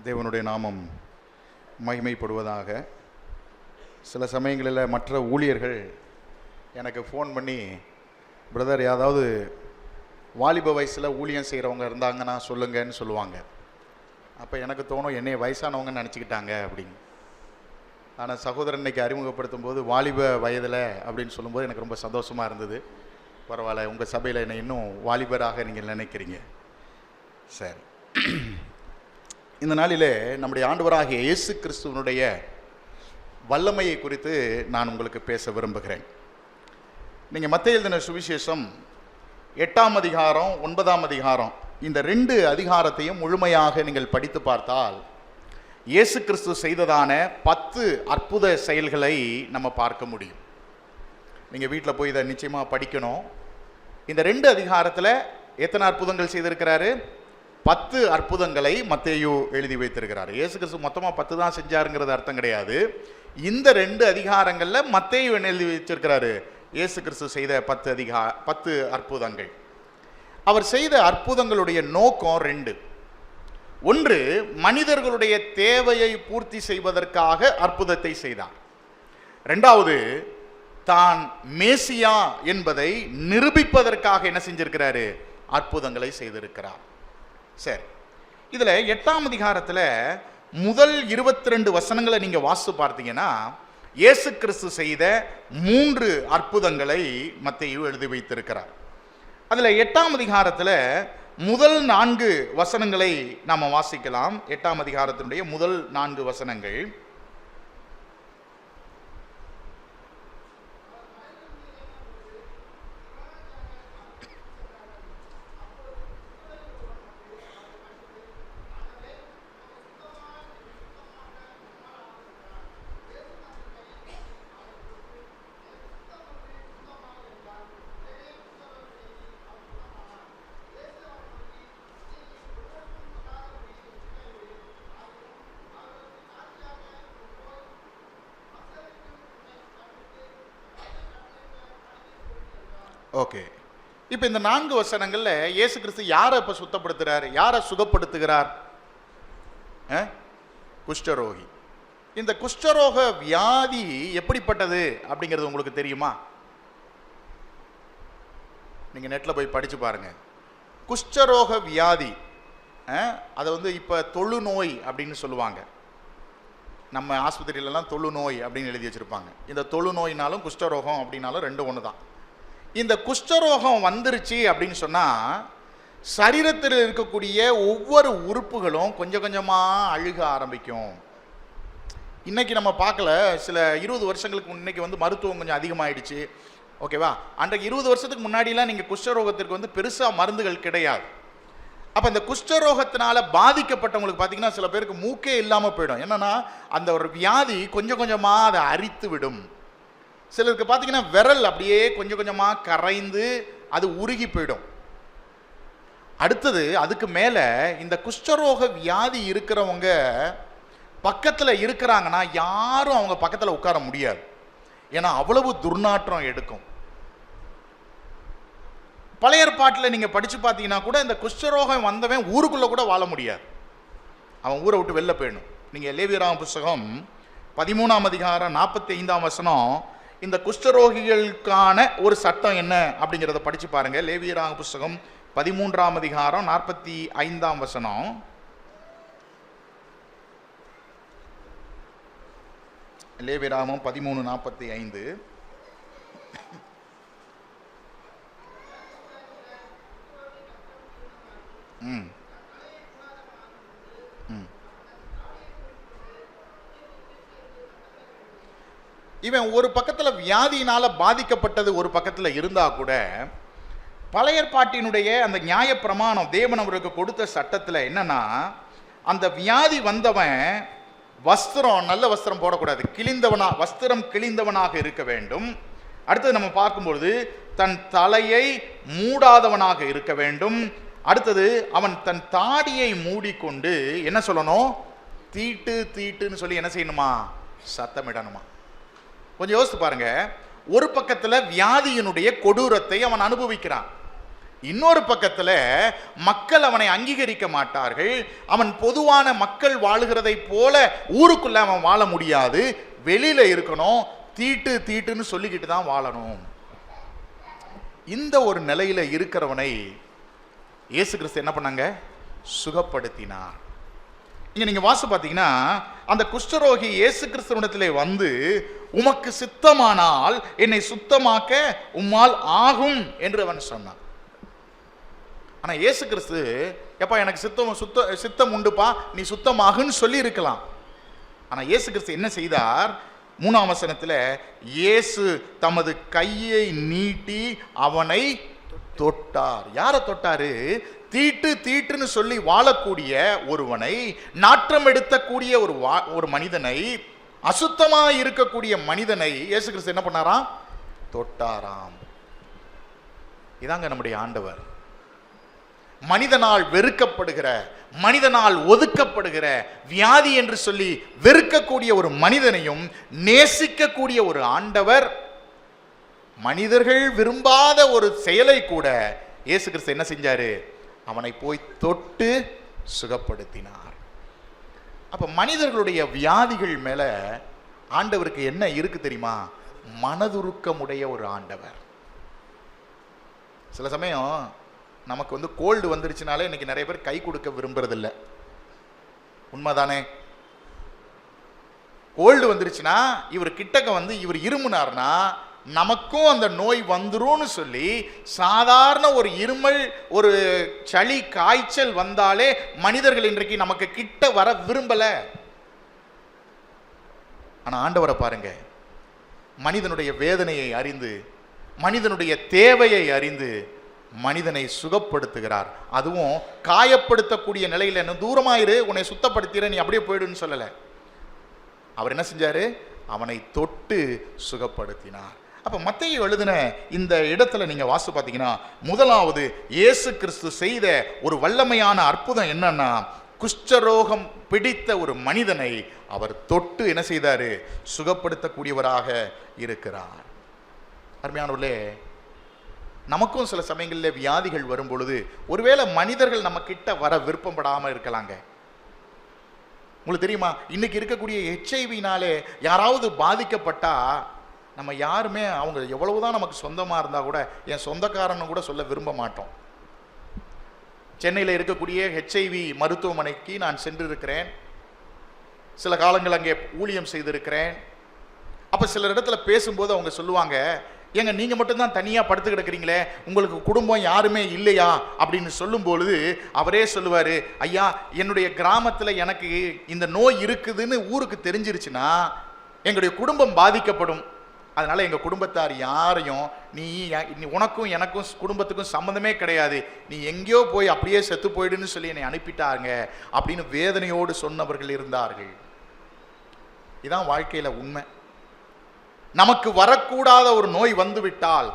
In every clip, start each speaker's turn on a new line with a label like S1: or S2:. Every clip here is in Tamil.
S1: தேவனுடைய நாமம் மகிமைப்படுவதாக. சில சமயங்களில் மற்ற ஊழியர்கள் எனக்கு ஃபோன் பண்ணி, பிரதர் ஏதாவது வாலிப வயசில் ஊழியம் செய்கிறவங்க இருந்தாங்கன்னா சொல்லுங்கன்னு சொல்லுவாங்க. அப்போ எனக்கு தோணும், என்னைய வயசானவங்கன்னு நினச்சிக்கிட்டாங்க அப்படின்னு. ஆனால் சகோதரன் இன்னைக்கு அறிமுகப்படுத்தும் போது வாலிப வயதில் அப்படின்னு சொல்லும்போது எனக்கு ரொம்ப சந்தோஷமாக இருந்தது. பரவாயில்ல, உங்கள் சபையில் என்னை இன்னும் வாலிபராக நீங்கள் நினைக்கிறீங்க. சரி, இந்த நாளிலே நம்முடைய ஆண்டவராகிய இயேசு கிறிஸ்துவனுடைய வல்லமையை குறித்து நான் உங்களுக்கு பேச விரும்புகிறேன். நீங்கள் மத்தேயு எழுதின சுவிசேஷம் 8ஆம் அதிகாரம் 9ஆம் அதிகாரம் இந்த 2 அதிகாரத்தையும் முழுமையாக நீங்கள் படித்து பார்த்தால் இயேசு கிறிஸ்து செய்ததான 10 அற்புத செயல்களை நம்ம பார்க்க முடியும். நீங்கள் வீட்டில் போய் இதை நிச்சயமாக படிக்கணும். இந்த 2 அதிகாரத்தில் எத்தனை அற்புதங்கள் செய்திருக்கிறாரு? 10 அற்புதங்களை மத்தேயு எழுதி வைத்திருக்கிறார். இயேசு கிறிஸ்து மொத்தமாக 10 தான் செஞ்சாருங்கிறது அர்த்தம் கிடையாது. இந்த 2 அதிகாரங்களில் மத்தேயு எழுதி வச்சிருக்கிறாரு இயேசு கிறிஸ்து செய்த 10 அற்புதங்கள். அவர் செய்த அற்புதங்களுடைய நோக்கம் 2. ஒன்று, மனிதர்களுடைய தேவையை பூர்த்தி செய்வதற்காக அற்புதத்தை செய்தார். 2வது, தான் மேசியா என்பதை நிரூபிப்பதற்காக என்ன செஞ்சிருக்கிறாரு? அற்புதங்களை செய்திருக்கிறார். சரி, இதுல 8ஆம் அதிகாரத்தில் முதல் 22 வசனங்களை நீங்க வாசித்து பார்த்தீங்கன்னா இயேசு கிறிஸ்து செய்த 3 அற்புதங்களை மத்தேயு எழுதி வைத்திருக்கிறார். அதுல 8ஆம் அதிகாரத்தில் முதல் 4 வசனங்களை நாம வாசிக்கலாம். 8ஆம் அதிகாரத்தினுடைய முதல் 4 வசனங்கள். ஓகே, இப்போ இந்த 4 வசனங்கள்ல இயேசு கிறிஸ்து யாரை இப்ப சுத்தப்படுத்துறார்? யாரை சுகப்படுத்துகிறார்? குஷ்டரோகி. இந்த குஷ்டரோக வியாதி எப்படிப்பட்டது அப்படிங்கிறது உங்களுக்கு தெரியுமா? நீங்க நெட்ல போய் படிச்சு பாருங்க. குஷ்டரோக வியாதி அதை இப்ப தொழுநோய் அப்படின்னு சொல்லுவாங்க. நம்ம ஆஸ்பத்திரியிலலாம் தொழுநோய் அப்படின்னு எழுதி வச்சிருப்பாங்க. இந்த தொழுநோயினாலும் குஷ்டரோகம் அப்படின்னாலும் 2 ஒன்று தான். இந்த குஷ்டரோகம் வந்துருச்சு அப்படின்னு சொன்னா சரீரத்தில் இருக்கக்கூடிய ஒவ்வொரு உறுப்புகளும் கொஞ்சம் கொஞ்சமா அழுக ஆரம்பிக்கும். இன்னைக்கு நம்ம பார்க்கல, சில 20 வருஷங்களுக்கு இன்னைக்கு மருத்துவம் கொஞ்சம் அதிகமாயிடுச்சு. ஓகேவா? அன்றைக்கு 20 வருஷத்துக்கு முன்னாடிலாம் நீங்க குஷ்டரோகத்திற்கு பெருசா மருந்துகள் கிடையாது. அப்ப இந்த குஷ்டரோகத்தினால பாதிக்கப்பட்டவங்களுக்கு பார்த்தீங்கன்னா சில பேருக்கு மூக்கே இல்லாம போயிடும். என்னன்னா அந்த ஒரு வியாதி கொஞ்சம் கொஞ்சமா அதை அரித்து விடும். சிலருக்கு பார்த்தீங்கன்னா விரல் அப்படியே கொஞ்சம் கொஞ்சமா கரைந்து அது உருகி போயிடும். அடுத்தது, அதுக்கு மேல இந்த குஷ்டரோக வியாதி இருக்கிறவங்க பக்கத்துல இருக்கிறாங்கன்னா யாரும் அவங்க பக்கத்துல உட்கார முடியாது. ஏன்னா அவ்வளவு துர்நாற்றம் எடுக்கும். பழைய ஏற்பாட்டில் நீங்க படிச்சு பார்த்தீங்கன்னா கூட இந்த குஷ்டரோகம் வந்தவன் ஊருக்குள்ள கூட வாழ முடியாது. அவன் ஊரை விட்டு வெளில போயிடணும். நீங்க லேவியராகமம் புஸ்தகம் 13ஆம் அதிகாரம் 45ஆம் வசனம் இந்த குஷ்டரோகிகளுக்கான ஒரு சட்டம் என்ன அப்படிங்கிறத படிச்சு பாருங்க. லேவியராகமம் புஸ்தகம் 13ஆம் அதிகாரம் 45ஆம் வசனம். லேவியராகமம் 13:45. இவன் ஒரு பக்கத்தில் வியாதியினால பாதிக்கப்பட்டது ஒரு பக்கத்தில் இருந்தா கூட பழைய ஏற்பாட்டினுடைய அந்த நியாய பிரமாணம் தேவன் அவருக்கு கொடுத்த சட்டத்தில் என்னன்னா அந்த வியாதி வந்தவன் வஸ்திரம், நல்ல வஸ்திரம் போடக்கூடாது, வஸ்திரம் கிழிந்தவனாக இருக்க வேண்டும். அடுத்தது நம்ம பார்க்கும்பொழுது தன் தலையை மூடாதவனாக இருக்க வேண்டும். அடுத்தது அவன் தன் தாடியை மூடிக்கொண்டு என்ன சொல்லணும்? தீட்டு தீட்டுன்னு சொல்லி என்ன செய்யணுமா? சத்தமிடணுமா? கொஞ்சம் யோசித்து பாருங்க. ஒரு பக்கத்தில் வியாதியினுடைய கொடூரத்தை அவன் அனுபவிக்கிறான். இன்னொரு பக்கத்தில் மக்கள் அவனை அங்கீகரிக்க மாட்டார்கள். அவன் பொதுவான மக்கள் வாழுகிறதை போல ஊருக்குள்ள அவன் வாழ முடியாது, வெளியில இருக்கணும், தீட்டு தீட்டுன்னு சொல்லிக்கிட்டு தான் வாழணும். இந்த ஒரு நிலையில இருக்கிறவனை இயேசு கிறிஸ்து என்ன பண்ணாங்க? சுகப்படுத்தினார். இங்க நீங்க வாசி பார்த்தீங்கன்னா, அந்த குஷ்டரோகி இயேசு கிறிஸ்துவிடத்திலே வந்து, உமக்கு சித்தமானால் என்னை சுத்தமாக்க உம்மால் ஆகும் என்று அவன் சொன்னான். ஆனா இயேசு கிறிஸ்து, எப்பா எனக்கு சித்தம் உண்டுப்பா, நீ சுத்தமாகுன்னு சொல்லி இருக்கலாம். ஆனா இயேசு கிறிஸ்து என்ன செய்தார்? 3ஆம் வசனத்தில், இயேசு தமது கையை நீட்டி அவனை தொட்டார். யாரை தொட்டாரு? தீட்டு தீட்டுன்னு சொல்லி வாழக்கூடிய ஒருவனை, நாற்றம் எடுத்தக்கூடிய ஒரு மனிதனை, அசுத்தமா இருக்கக்கூடிய மனிதனை இயேசு கிறிஸ்து என்ன பண்ணாராம்? தொட்டாராம். இதாங்க நம்முடைய ஆண்டவர். மனிதனால் வெறுக்கப்படுகிற, மனிதனால் ஒதுக்கப்படுகிற, வியாதி என்று சொல்லி வெறுக்கக்கூடிய ஒரு மனிதனையும் நேசிக்கக்கூடிய ஒரு ஆண்டவர், மனிதர்கள் விரும்பாத ஒரு செயலை கூட இயேசு கிறிஸ்து என்ன செஞ்சாரு? அவனை போய் தொட்டு சுகப்படுத்தினார். அப்ப மனிதர்களுடைய வியாதிகள் மேல ஆண்டவருக்கு என்ன இருக்கு தெரியுமா? மனதுருக்கமுடைய ஒரு ஆண்டவர். சில சமயம் நமக்கு கோல்டு வந்துருச்சுனாலே இன்னைக்கு நிறைய பேர் கை கொடுக்க விரும்புறதில்ல. உண்மைதானே? கோல்டு வந்துருச்சுன்னா இவர் கிட்டக்க இவர் இருமுனார்னா நமக்கும் அந்த நோய் வந்துரும்னு சொல்லி, சாதாரண ஒரு இருமல், ஒரு சளி, காய்ச்சல் வந்தாலே மனிதர்கள் இன்றைக்கு நமக்கு கிட்ட வர விரும்பல. ஆனா ஆண்டவரை பாருங்க, மனிதனுடைய வேதனையை அறிந்து, மனிதனுடைய தேவையை அறிந்து மனிதனை சுகப்படுத்துகிறார். அதுவும் காயப்படுத்தக்கூடிய நிலையில், என்ன தூரமாயிரு, உன்னை சுத்தப்படுத்திற, நீ அப்படியே போயிடுன்னு சொல்லல. அவர் என்ன செஞ்சாரு? அவனை தொட்டு சுகப்படுத்தினார். அப்ப மத்தேயு எழுதின இந்த இடத்துல நீங்க வாசி பார்த்தீங்கன்னா, முதலாவது இயேசு கிறிஸ்து செய்த ஒரு வல்லமையான அற்புதம் என்னன்னா, குஷ்டரோகம் பிடித்த ஒரு மனிதனை அவர் தொட்டு என்ன செய்தாரு? சுகப்படுத்தக்கூடியவராக இருக்கிறார். அருமையானவர்களே, நமக்கும் சில சமயங்களில் வியாதிகள் வரும் பொழுது ஒருவேளை மனிதர்கள் நம்ம கிட்ட வர விருப்பப்படாம இருக்கலாங்க. உங்களுக்கு தெரியுமா, இன்னைக்கு இருக்கக்கூடிய HIV-னாலே யாராவது பாதிக்கப்பட்டா நம்ம யாருமே, அவங்க எவ்வளவுதான் நமக்கு சொந்தமா இருந்தா கூட, என் சொந்தக்காரன்னு கூட சொல்ல விரும்ப மாட்டோம். சென்னையில் இருக்கக்கூடிய HIV மருத்துவமனைக்கு நான் சென்றிருக்கிறேன். சில காலங்கள் அங்கே ஊழியம் செய்திருக்கிறேன். அப்ப சில இடத்துல பேசும்போது அவங்க சொல்லுவாங்க, ஏங்க நீங்க மட்டும்தான் தனியா படுத்து கிடக்குறீங்களே, உங்களுக்கு குடும்பம் யாருமே இல்லையா அப்படின்னு சொல்லும் பொழுது அவரே சொல்லுவாரு, ஐயா என்னுடைய கிராமத்துல எனக்கு இந்த நோய் இருக்குதுன்னு ஊருக்கு தெரிஞ்சிருச்சுன்னா எங்களுடைய குடும்பம் பாதிக்கப்படும். அதனால எங்க குடும்பத்தார் யாரையும், நீ உனக்கும் எனக்கும் குடும்பத்துக்கும் சம்மந்தமே கிடையாது, நீ எங்கேயோ போய் அப்படியே செத்து போயிடுன்னு சொல்லி என்னை அனுப்பிட்டாங்க அப்படின்னு வேதனையோடு சொன்னவர்கள் இருந்தார்கள். இதான் வாழ்க்கையில உண்மை. நமக்கு வரக்கூடாத ஒரு நோய் வந்துவிட்டால்,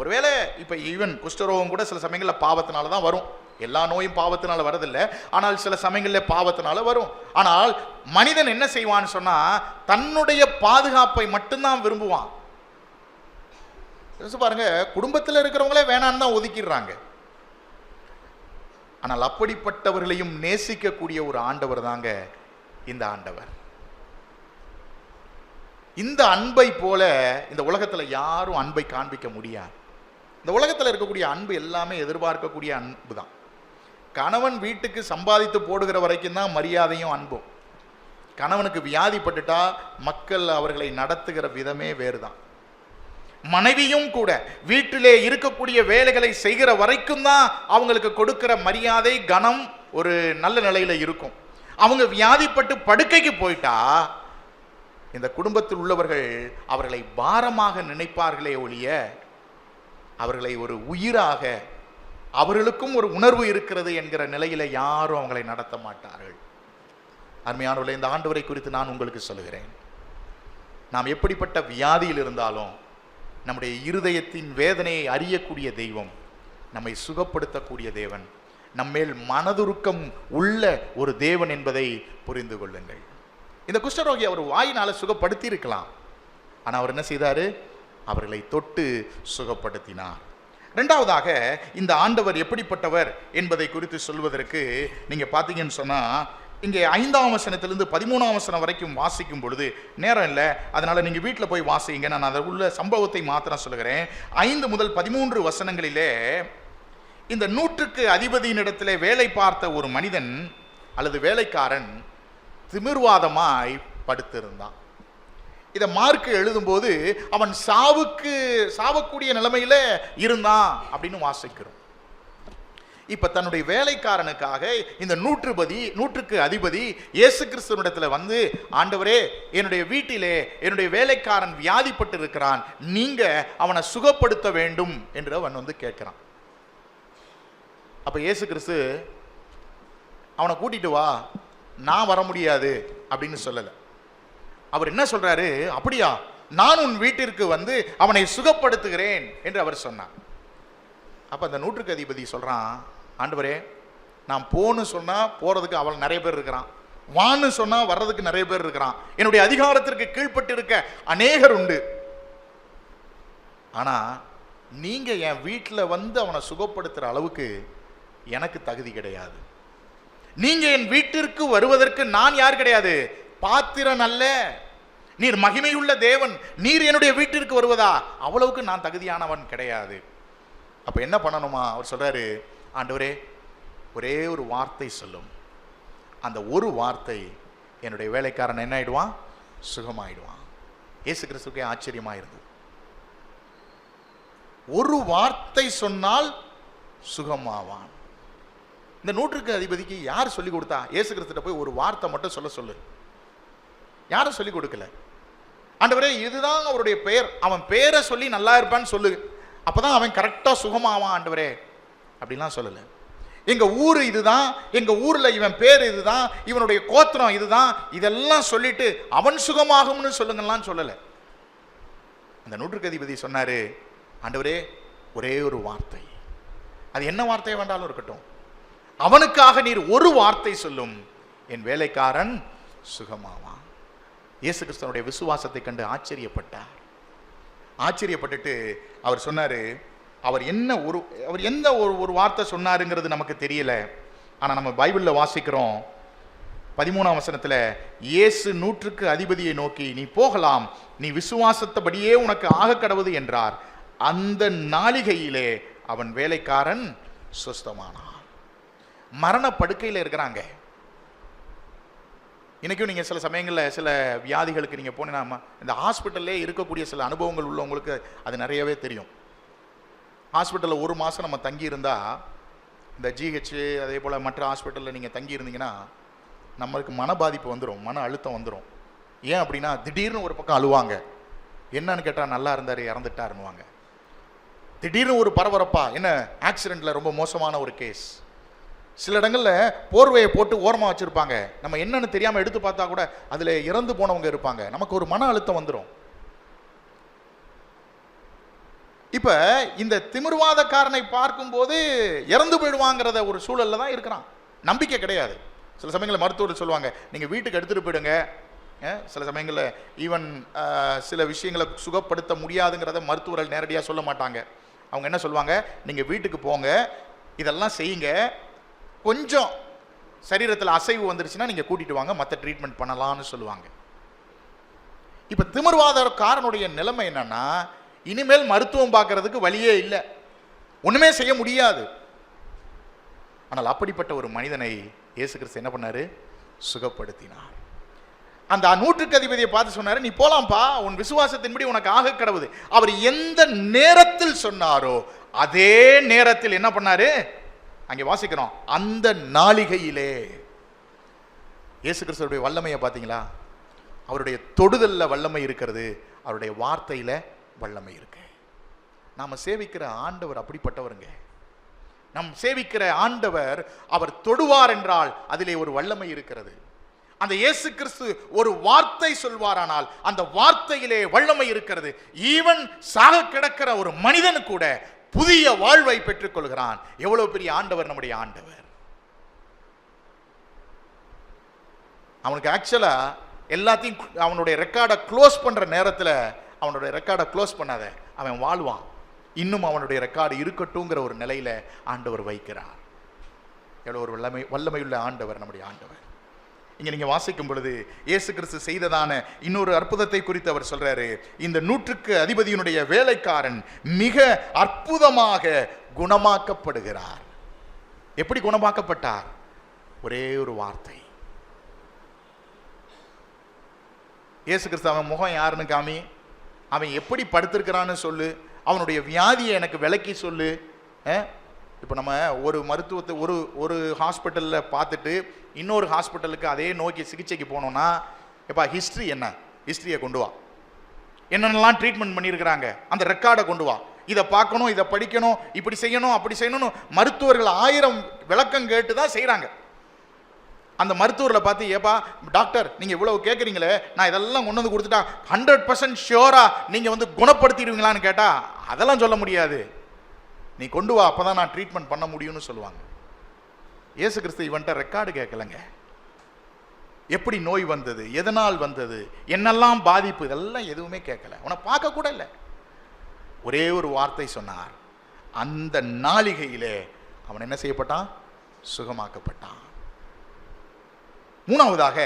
S1: ஒருவேளை இப்ப ஈவன் குஷ்டரோகம் கூட சில சமயங்களில் பாவத்தினால தான் வரும். எல்லா நோயும் பாவத்தினால வரதில்லை, ஆனால் சில சமயங்களில் பாவத்தினால வரும். ஆனால் மனிதன் என்ன செய்வான்னு சொன்னா, தன்னுடைய பாதுகாப்பை மட்டும்தான் விரும்புவான். பாருங்க, குடும்பத்தில் இருக்கிறவங்களே வேணான்னு தான் ஒதுக்கிடுறாங்க. ஆனால் அப்படிப்பட்டவர்களையும் நேசிக்கக்கூடிய ஒரு ஆண்டவர் தாங்க இந்த ஆண்டவர். இந்த அன்பை போல இந்த உலகத்தில் யாரும் அன்பை காண்பிக்க முடியாது. இந்த உலகத்தில் இருக்கக்கூடிய அன்பு எல்லாமே எதிர்பார்க்கக்கூடிய அன்பு தான். கணவன் வீட்டுக்கு சம்பாதித்து போடுகிற வரைக்கும் தான் மரியாதையும் அன்பும். கணவனுக்கு வியாதிப்பட்டுட்டா மக்கள் அவர்களை நடத்துகிற விதமே வேறுதான். மனைவியும் கூட வீட்டிலே இருக்கக்கூடிய வேலைகளை செய்கிற வரைக்கும் தான் அவங்களுக்கு கொடுக்கிற மரியாதை, கனம் ஒரு நல்ல நிலையில இருக்கும். அவங்க வியாதிப்பட்டு படுக்கைக்கு போயிட்டா இந்த குடும்பத்தில் உள்ளவர்கள் அவர்களை பாரமாக நினைப்பார்களே ஒழிய, அவர்களை ஒரு உயிராக, அவர்களுக்கும் ஒரு உணர்வு இருக்கிறது என்கிற நிலையில யாரும் அவங்களை நடத்த மாட்டார்கள். அருமையானவர்களே, இந்த ஆண்டவரை குறித்து நான் உங்களுக்கு சொல்லுகிறேன், நாம் எப்படிப்பட்ட வியாதியில் இருந்தாலும் நம்முடைய இருதயத்தின் வேதனையை அறியக்கூடிய தெய்வம், நம்மை சுகப்படுத்தக்கூடிய தேவன், நம்மேல் மனதுருக்கம் உள்ள ஒரு தேவன் என்பதை புரிந்து கொள்ளுங்கள். இந்த குஷ்டரோகி அவர் வாயினால சுகப்படுத்தி இருக்கலாம், ஆனால் அவர் என்ன செய்தாரு? அவர்களை தொட்டு சுகப்படுத்தினார். இரண்டாவதாக இந்த ஆண்டவர் எப்படிப்பட்டவர் என்பதை குறித்து சொல்வதற்கு நீங்க பார்த்தீங்கன்னு சொன்னா, இங்கே 5ஆம் வசனத்திலிருந்து 13ஆம் வசனம் வரைக்கும் வாசிக்கும் பொழுது நேரம் இல்லை, அதனால நீங்க வீட்டில் போய் வாசிங்க. நான் அதில் உள்ள சம்பவத்தை மாத்திரம் சொல்லுகிறேன். 5 முதல் 13 வசனங்களிலே இந்த 100க்கு அதிபதியினிடத்திலே வேலை பார்த்த ஒரு மனிதன் அல்லது வேலைக்காரன் திமிர்வாதமாய் படுத்திருந்தான். இதை மார்க்கு எழுதும்போது அவன் சாவக்கூடிய நிலைமையில இருந்தான் அப்படின்னு வாசிக்கிறோம். இப்ப தன்னுடைய வேலைக்காரனுக்காக இந்த 100க்கு அதிபதி இயேசு கிறிஸ்துவிடத்துல வந்து, ஆண்டவரே, என்னுடைய வீட்டிலே என்னுடைய வேலைக்காரன் வியாதிப்பட்டு இருக்கிறான், நீங்க அவனை சுகப்படுத்த வேண்டும் என்று அவன் வந்து கேட்கிறான். அப்ப இயேசு கிறிஸ்து அவனை கூட்டிட்டு வா, நான் வர முடியாது அப்படின்னு சொல்லல. அவர் என்ன சொல்றாரு, அப்படியா, நான் உன் வீட்டிற்கு வந்து அவனை சுகப்படுத்துகிறேன் என்று அவர் சொன்னார். அப்ப அந்த 100க்கு அதிபதி சொல்றான், ஆண்டவரே, நான் போன்னு சொன்னா போறதுக்கு அவள் நிறைய பேர் இருக்கிறான், வான்னு சொன்னா வர்றதுக்கு நிறைய பேர் இருக்கிறான், என்னுடைய அதிகாரத்திற்கு கீழ்பட்டு இருக்க அநேகர் உண்டு, ஆனா நீங்க என் வீட்டில் வந்து அவனை சுகப்படுத்துற அளவுக்கு எனக்கு தகுதி கிடையாது. நீங்க என் வீட்டிற்கு வருவதற்கு நான் யார் கிடையாது, பாத்திரன் அல்ல. நீர் மகிமையுள்ள தேவன், நீர் என்னுடைய வீட்டிற்கு வருவதா, அவ்வளவுக்கு நான் தகுதியானவன் கிடையாது. அப்ப என்ன பண்ணணுமா? அவர் சொல்றாரு, ஆண்டவரே, ஒரே ஒரு வார்த்தை சொல்லும், அந்த ஒரு வார்த்தை என்னுடைய வேலைக்காரன் என்ன ஆயிடுவான், சுகமாயிடுவான். இயேசு கிறிஸ்துவுக்கே ஆச்சரியமா இருந்தது. ஒரு வார்த்தை சொன்னால் சுகமாவான். இந்த 100க்கு அதிபதிக்கு யார் சொல்லிக் கொடுத்தா? இயேசு கிறிஸ்துட்ட போய் ஒரு வார்த்தை மட்டும் சொல்ல சொல்லு. யாரும் சொல்லிக் கொடுக்கல. ஆண்டவரே, இதுதான் அவருடைய பெயர், அவன் பேரை சொல்லி நல்லா இருப்பான்னு சொல்லு, அப்பதான் அவன் கரெக்டா சுகமாவான் ஆண்டவரே அப்படிலாம் சொல்லல. எங்க ஊர் இதுதான், எங்க ஊர்ல இவன் பேர் இதுதான், இவனுடைய கோத்திரம் இதுதான், இதெல்லாம் சொல்லிட்டு அவன் சுகமாகும்னு சொல்லுங்கலாம் சொல்லல. அந்த 100க்கு அதிபதி சொன்னாரு, ஆண்டவரே, ஒரே ஒரு வார்த்தை, அது என்ன வார்த்தை வேண்டாலும் இருக்கட்டும், அவனுக்காக நீர் ஒரு வார்த்தை சொல்லும், என் வேலைக்காரன் சுகமாவான். இயேசு கிறிஸ்துவனுடைய விசுவாசத்தை கண்டு ஆச்சரியப்பட்டார். ஆச்சரியப்பட்டுட்டு அவர் சொன்னாரு, அவர் எந்த ஒரு வார்த்தை சொன்னாருங்கிறது நமக்கு தெரியல. ஆனா நம்ம பைபிள்ல வாசிக்கிறோம், 13ஆம் வசனத்துல, இயேசு 100க்கு அதிபதியை நோக்கி, நீ போகலாம், நீ விசுவாசத்தபடியே உனக்கு ஆக கடவுது என்றார். அந்த நாளிகையிலே அவன் வேலைக்காரன் சுஸ்தமானான். மரண படுக்கையில் இருக்கிறாங்க. இன்னைக்கும் நீங்க சில சமயங்களில் சில வியாதிகளுக்கு நீங்க போனீங்கன்னா, இந்த ஹாஸ்பிட்டல்லே இருக்கக்கூடிய சில அனுபவங்கள் உள்ளவங்களுக்கு அது நிறையவே தெரியும். ஹாஸ்பிட்டலில் 1 மாதம் நம்ம தங்கி இருந்தா, இந்த ஜிஹெச் அதே போல மற்ற ஹாஸ்பிட்டலில் நீங்க தங்கி இருந்தீங்கன்னா நம்மளுக்கு மன பாதிப்பு வந்துடும், மன அழுத்தம் வந்துடும். ஏன் அப்படின்னா, திடீர்னு ஒரு பக்கம் அழுவாங்க, என்னன்னு கேட்டா நல்லா இருந்தாரு இறந்துட்டாருன்னுவாங்க. திடீர்னு ஒரு பரபரப்பா, என்ன ஆக்சிடென்ட்ல ரொம்ப மோசமான ஒரு கேஸ். சில இடங்கள்ல போர்வையை போட்டு ஓரமா வச்சிருப்பாங்க, நம்ம என்னன்னு தெரியாம எடுத்து பார்த்தா கூட அதுல இறந்து போனவங்க இருப்பாங்க. நமக்கு ஒரு மன அழுத்தம் வந்துடும். இப்ப இந்த திமிர்வாதக்காரனை பார்க்கும்போது இறந்து போயிடுவாங்கிறத ஒரு சூழல்ல தான் இருக்கிறான். நம்பிக்கை கிடையாது. சில சமயங்களில் மருத்துவர் சொல்லுவாங்க, நீங்க வீட்டுக்கு எடுத்துட்டு போயிடுங்க. சில சமயங்களில் ஈவன் சில விஷயங்களை சுகப்படுத்த முடியாதுங்கிறத மருத்துவர்கள் நேரடியாக சொல்ல மாட்டாங்க. அவங்க என்ன சொல்லுவாங்க, நீங்க வீட்டுக்கு போங்க, இதெல்லாம் செய்யுங்க, கொஞ்சம் சரீரத்தில் அசைவு வந்துருச்சுன்னா நீங்க கூட்டிட்டு வாங்க, மற்ற ட்ரீட்மெண்ட் பண்ணலாம்னு சொல்லுவாங்க. இப்ப திமிர்வாதக்காரனுடைய நிலைமை என்னன்னா, இனிமேல் மருத்துவம் பார்க்கறதுக்கு வழியே இல்லை, ஒண்ணுமே செய்ய முடியாது. ஆனால் அப்படிப்பட்ட ஒரு மனிதனை இயேசு கிறிஸ்து என்ன பண்ணாரு, சுகப்படுத்தினார். அந்த 100க்கு அதிபதியை பார்த்து சொன்னாரு, நீ போலாம்பா, உன் விசுவாசத்தின்படி உனக்கு ஆக கடவுது. அவர் எந்த நேரத்தில் சொன்னாரோ அதே நேரத்தில் என்ன பண்ணாரு, அங்கே வாசிக்கிறோம், அந்த நாளிகையிலே. இயேசு கிறிஸ்துவுடைய வல்லமையை பார்த்தீங்களா? அவருடைய தொடுதல்ல வல்லமை இருக்கிறது, அவருடைய வார்த்தையில வல்லமை இருக்கு. நாம சேவிக்கிற ஆண்டவர் அப்படிப்பட்டவருங்க. நம் சேவிக்கிற ஆண்டவர், அவர் தொடுவார் என்றால் அதிலே ஒரு வல்லமை இருக்கிறது. அந்த இயேசு கிறிஸ்து ஒரு வார்த்தை சொல்வாரானால் அந்த வார்த்தையிலே வல்லமை இருக்கிறது. ஈவன் சாக கிடக்கிற ஒரு மனிதன் கூட புதிய வாழ்வை பெற்றுக் கொள்கிறான். எவ்வளவு பெரிய ஆண்டவர் நம்முடைய ஆண்டவர்! அவனுக்கு ஆக்சுவலா எல்லாத்தையும் அவனுடைய ரெக்கார்டை க்ளோஸ் பண்ற நேரத்தில் அவனுடைய ரெக்கார்டை க்ளோஸ் பண்ணாத, அவன் வாழ்வான். இன்னும் அவனுடைய ரெக்கார்டு இருக்கட்டும்ங்கிற ஒரு நிலையில ஆண்டவர் வைக்கிறார். எவ்வளவு ஒரு வல்லமையுள்ள ஆண்டவர் நம்முடைய ஆண்டவர். இங்க நீங்க வாசிக்கும் பொழுது இயேசு கிறிஸ்து செய்ததான இன்னொரு அற்புதத்தை குறித்து அவர் சொல்றாரு, இந்த 100க்கு அதிபதியினுடைய வேலைக்காரன் மிக அற்புதமாக குணமாக்கப்படுகிறார். எப்படி குணமாக்கப்பட்டார்? ஒரே ஒரு வார்த்தை. இயேசு கிறிஸ்து அவன் முகம் யாருன்னு காமி, அவன் எப்படி படுத்திருக்கிறான்னு சொல்லு, அவனுடைய வியாதியை எனக்கு விளக்கி சொல்லு. இப்போ நம்ம ஒரு மருத்துவத்தை ஒரு ஹாஸ்பிட்டலில் பார்த்துட்டு இன்னொரு ஹாஸ்பிட்டலுக்கு அதே நோக்கி சிகிச்சைக்கு போனோம்னா, எப்பா ஹிஸ்ட்ரி என்ன, ஹிஸ்ட்ரியை கொண்டு வா, என்னென்னலாம் ட்ரீட்மெண்ட் பண்ணியிருக்கிறாங்க அந்த ரெக்கார்டை கொண்டு வா, இதை பார்க்கணும், இதை படிக்கணும், இப்படி செய்யணும், அப்படி செய்யணும்னு மருத்துவர்கள் 1000 விளக்கம் கேட்டு தான் செய்கிறாங்க. அந்த மருத்துவரில் பார்த்து, ஏப்பா டாக்டர் நீங்கள் இவ்வளவு கேட்குறீங்களே, நான் இதெல்லாம் கொண்டு வந்து கொடுத்துட்டா 100% ஷியோரா நீங்கள் வந்து குணப்படுத்திடுவீங்களான்னு கேட்டால் அதெல்லாம் சொல்ல முடியாது, நீ கொண்டு வா, அப்போ தான் நான் ட்ரீட்மெண்ட் பண்ண முடியும்னு சொல்லுவாங்க. இயேசு கிறிஸ்து இவன்ட்ட ரெக்கார்டு கேட்கலங்க. எப்படி நோய் வந்தது, எதனால் வந்தது, என்னெல்லாம் பாதிப்பு, இதெல்லாம் எதுவுமே கேட்கல, உன்னை பார்க்க கூட இல்லை. ஒரே ஒரு வார்த்தை சொன்னார். அந்த நாளிகையிலே அவன் என்ன செய்யப்பட்டான்? சுகமாக்கப்பட்டான். மூணாவதாக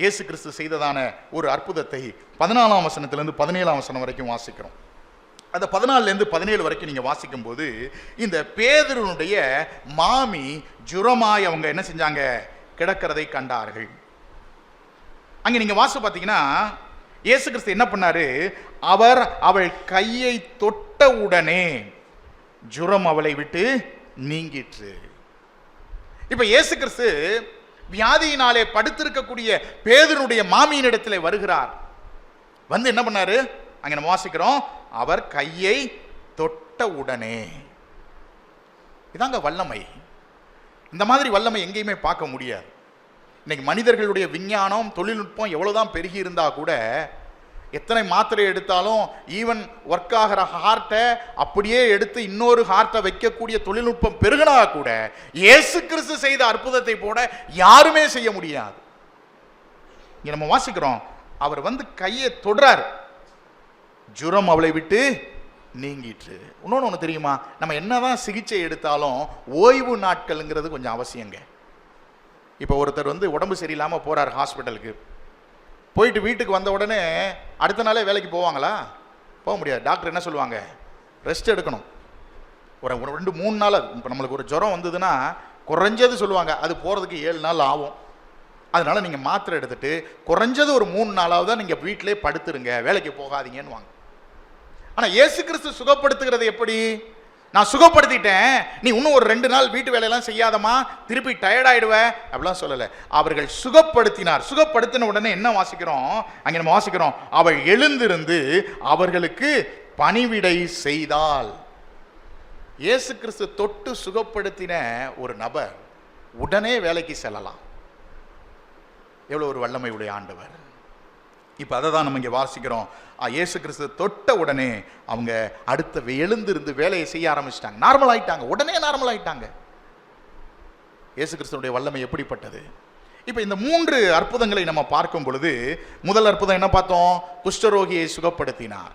S1: இயேசு கிறிஸ்து செய்ததான ஒரு அற்புதத்தை 14ஆம் வசனத்திலிருந்து 17ஆம் வசனம் வரைக்கும் வாசிக்கிறோம். அந்த 14லேருந்து 17 வரைக்கும் நீங்க வாசிக்கும் போது, இந்த பேதுருனுடைய மாமி ஜுரமாய் அவங்க என்ன செஞ்சாங்க? கிடக்கிறதை கண்டார்கள். அங்க நீங்க வாசி பார்த்தீங்கன்னா, இயேசு கிறிஸ்து என்ன பண்ணாரு? அவர் அவள் கையை தொட்ட உடனே ஜுரம் அவளை விட்டு நீங்கிற்று. இப்ப இயேசு கிறிஸ்து வியாதியினாலே படுத்திருக்கக்கூடிய பேதுருடைய மாமியினிடத்தில் வருகிறார். வந்து என்ன பண்ணாரு? அங்க நம்ம வாசிக்கிறோம், அவர் கையை தொட்ட உடனே. இதாங்க வல்லமை. இந்த மாதிரி வல்லமை எங்கேயுமே பார்க்க முடியாது. இன்னைக்கு மனிதர்களுடைய விஞ்ஞானம், தொழில்நுட்பம் எவ்வளவுதான் பெருகி இருந்தா கூட, எத்தனை மாத்திரை எடுத்தாலும் ஈவன் ஒர்க் ஆகிற ஹார்ட்டை அப்படியே எடுத்து இன்னொரு ஹார்ட்டை வைக்கக்கூடிய தொழில்நுட்பம் பெருகினா கூட இயேசு கிறிஸ்து செய்த அற்புதத்தை போட யாருமே செய்ய முடியாது. இங்க நம்ம வாசிக்கிறோம், அவர் வந்து கையை தொடுறார், ஜுரம் அவளை விட்டு நீங்கிற்று. இன்னொன்று ஒன்று தெரியுமா? நம்ம என்னதான் சிகிச்சை எடுத்தாலும் ஓய்வு நாட்கள்ங்கிறது கொஞ்சம் அவசியங்க. இப்போ ஒருத்தர் வந்து உடம்பு சரியில்லாமல் போறார் ஹாஸ்பிட்டலுக்கு, போயிட்டு வீட்டுக்கு வந்த உடனே அடுத்த நாளே வேலைக்கு போவாங்களா? போக முடியாது. டாக்டர் என்ன சொல்லுவாங்க? ரெஸ்ட் எடுக்கணும். ஒரு 2-3 நாள். இப்போ நம்மளுக்கு ஒரு ஜுரம் வந்ததுன்னா குறைஞ்சது சொல்லுவாங்க அது போகிறதுக்கு 7 நாள் ஆகும். அதனால நீங்கள் மாத்திரை எடுத்துட்டு குறைஞ்சது ஒரு 3 நாளாவது தான் நீங்கள் வீட்டிலே படுத்துருங்க, வேலைக்கு போகாதீங்கன்னு வாங்க. ஆனால் இயேசு கிறிஸ்து சுகப்படுத்துகிறது எப்படி? நான் சுகப்படுத்திட்டேன், நீ இன்னும் ஒரு 2 நாள் வீட்டு வேலையெல்லாம் செய்யாதமா, திருப்பி டயர்டாயிடுவ அப்படிலாம் சொல்லலை. அவர்கள் சுகப்படுத்தினார். சுகப்படுத்தின உடனே என்ன வாசிக்கிறோம்? அங்கே நம்ம வாசிக்கிறோம், அவள் எழுந்திருந்து அவர்களுக்கு பணிவிடை செய்தாள். இயேசு கிறிஸ்து தொட்டு சுகப்படுத்தின ஒரு நபர் உடனே வேலைக்கு செல்லலாம். எவ்வளவு ஒரு வல்லமை உடைய ஆண்டவர். இப்போ அதை தான் நம்ம இங்கே வாசிக்கிறோம். இயேசு கிறிஸ்து தொட்ட உடனே அவங்க அடுத்த எழுந்திருந்து வேலையை செய்ய ஆரம்பிச்சிட்டாங்க. நார்மல் ஆயிட்டாங்க, உடனே நார்மல் ஆயிட்டாங்க. இயேசு கிறிஸ்துடைய வல்லமை எப்படிப்பட்டது! இப்போ இந்த 3 அற்புதங்களை நம்ம பார்க்கும் பொழுது, முதல் அற்புதம் என்ன பார்த்தோம்? குஷ்டரோகியை சுகப்படுத்தினார்.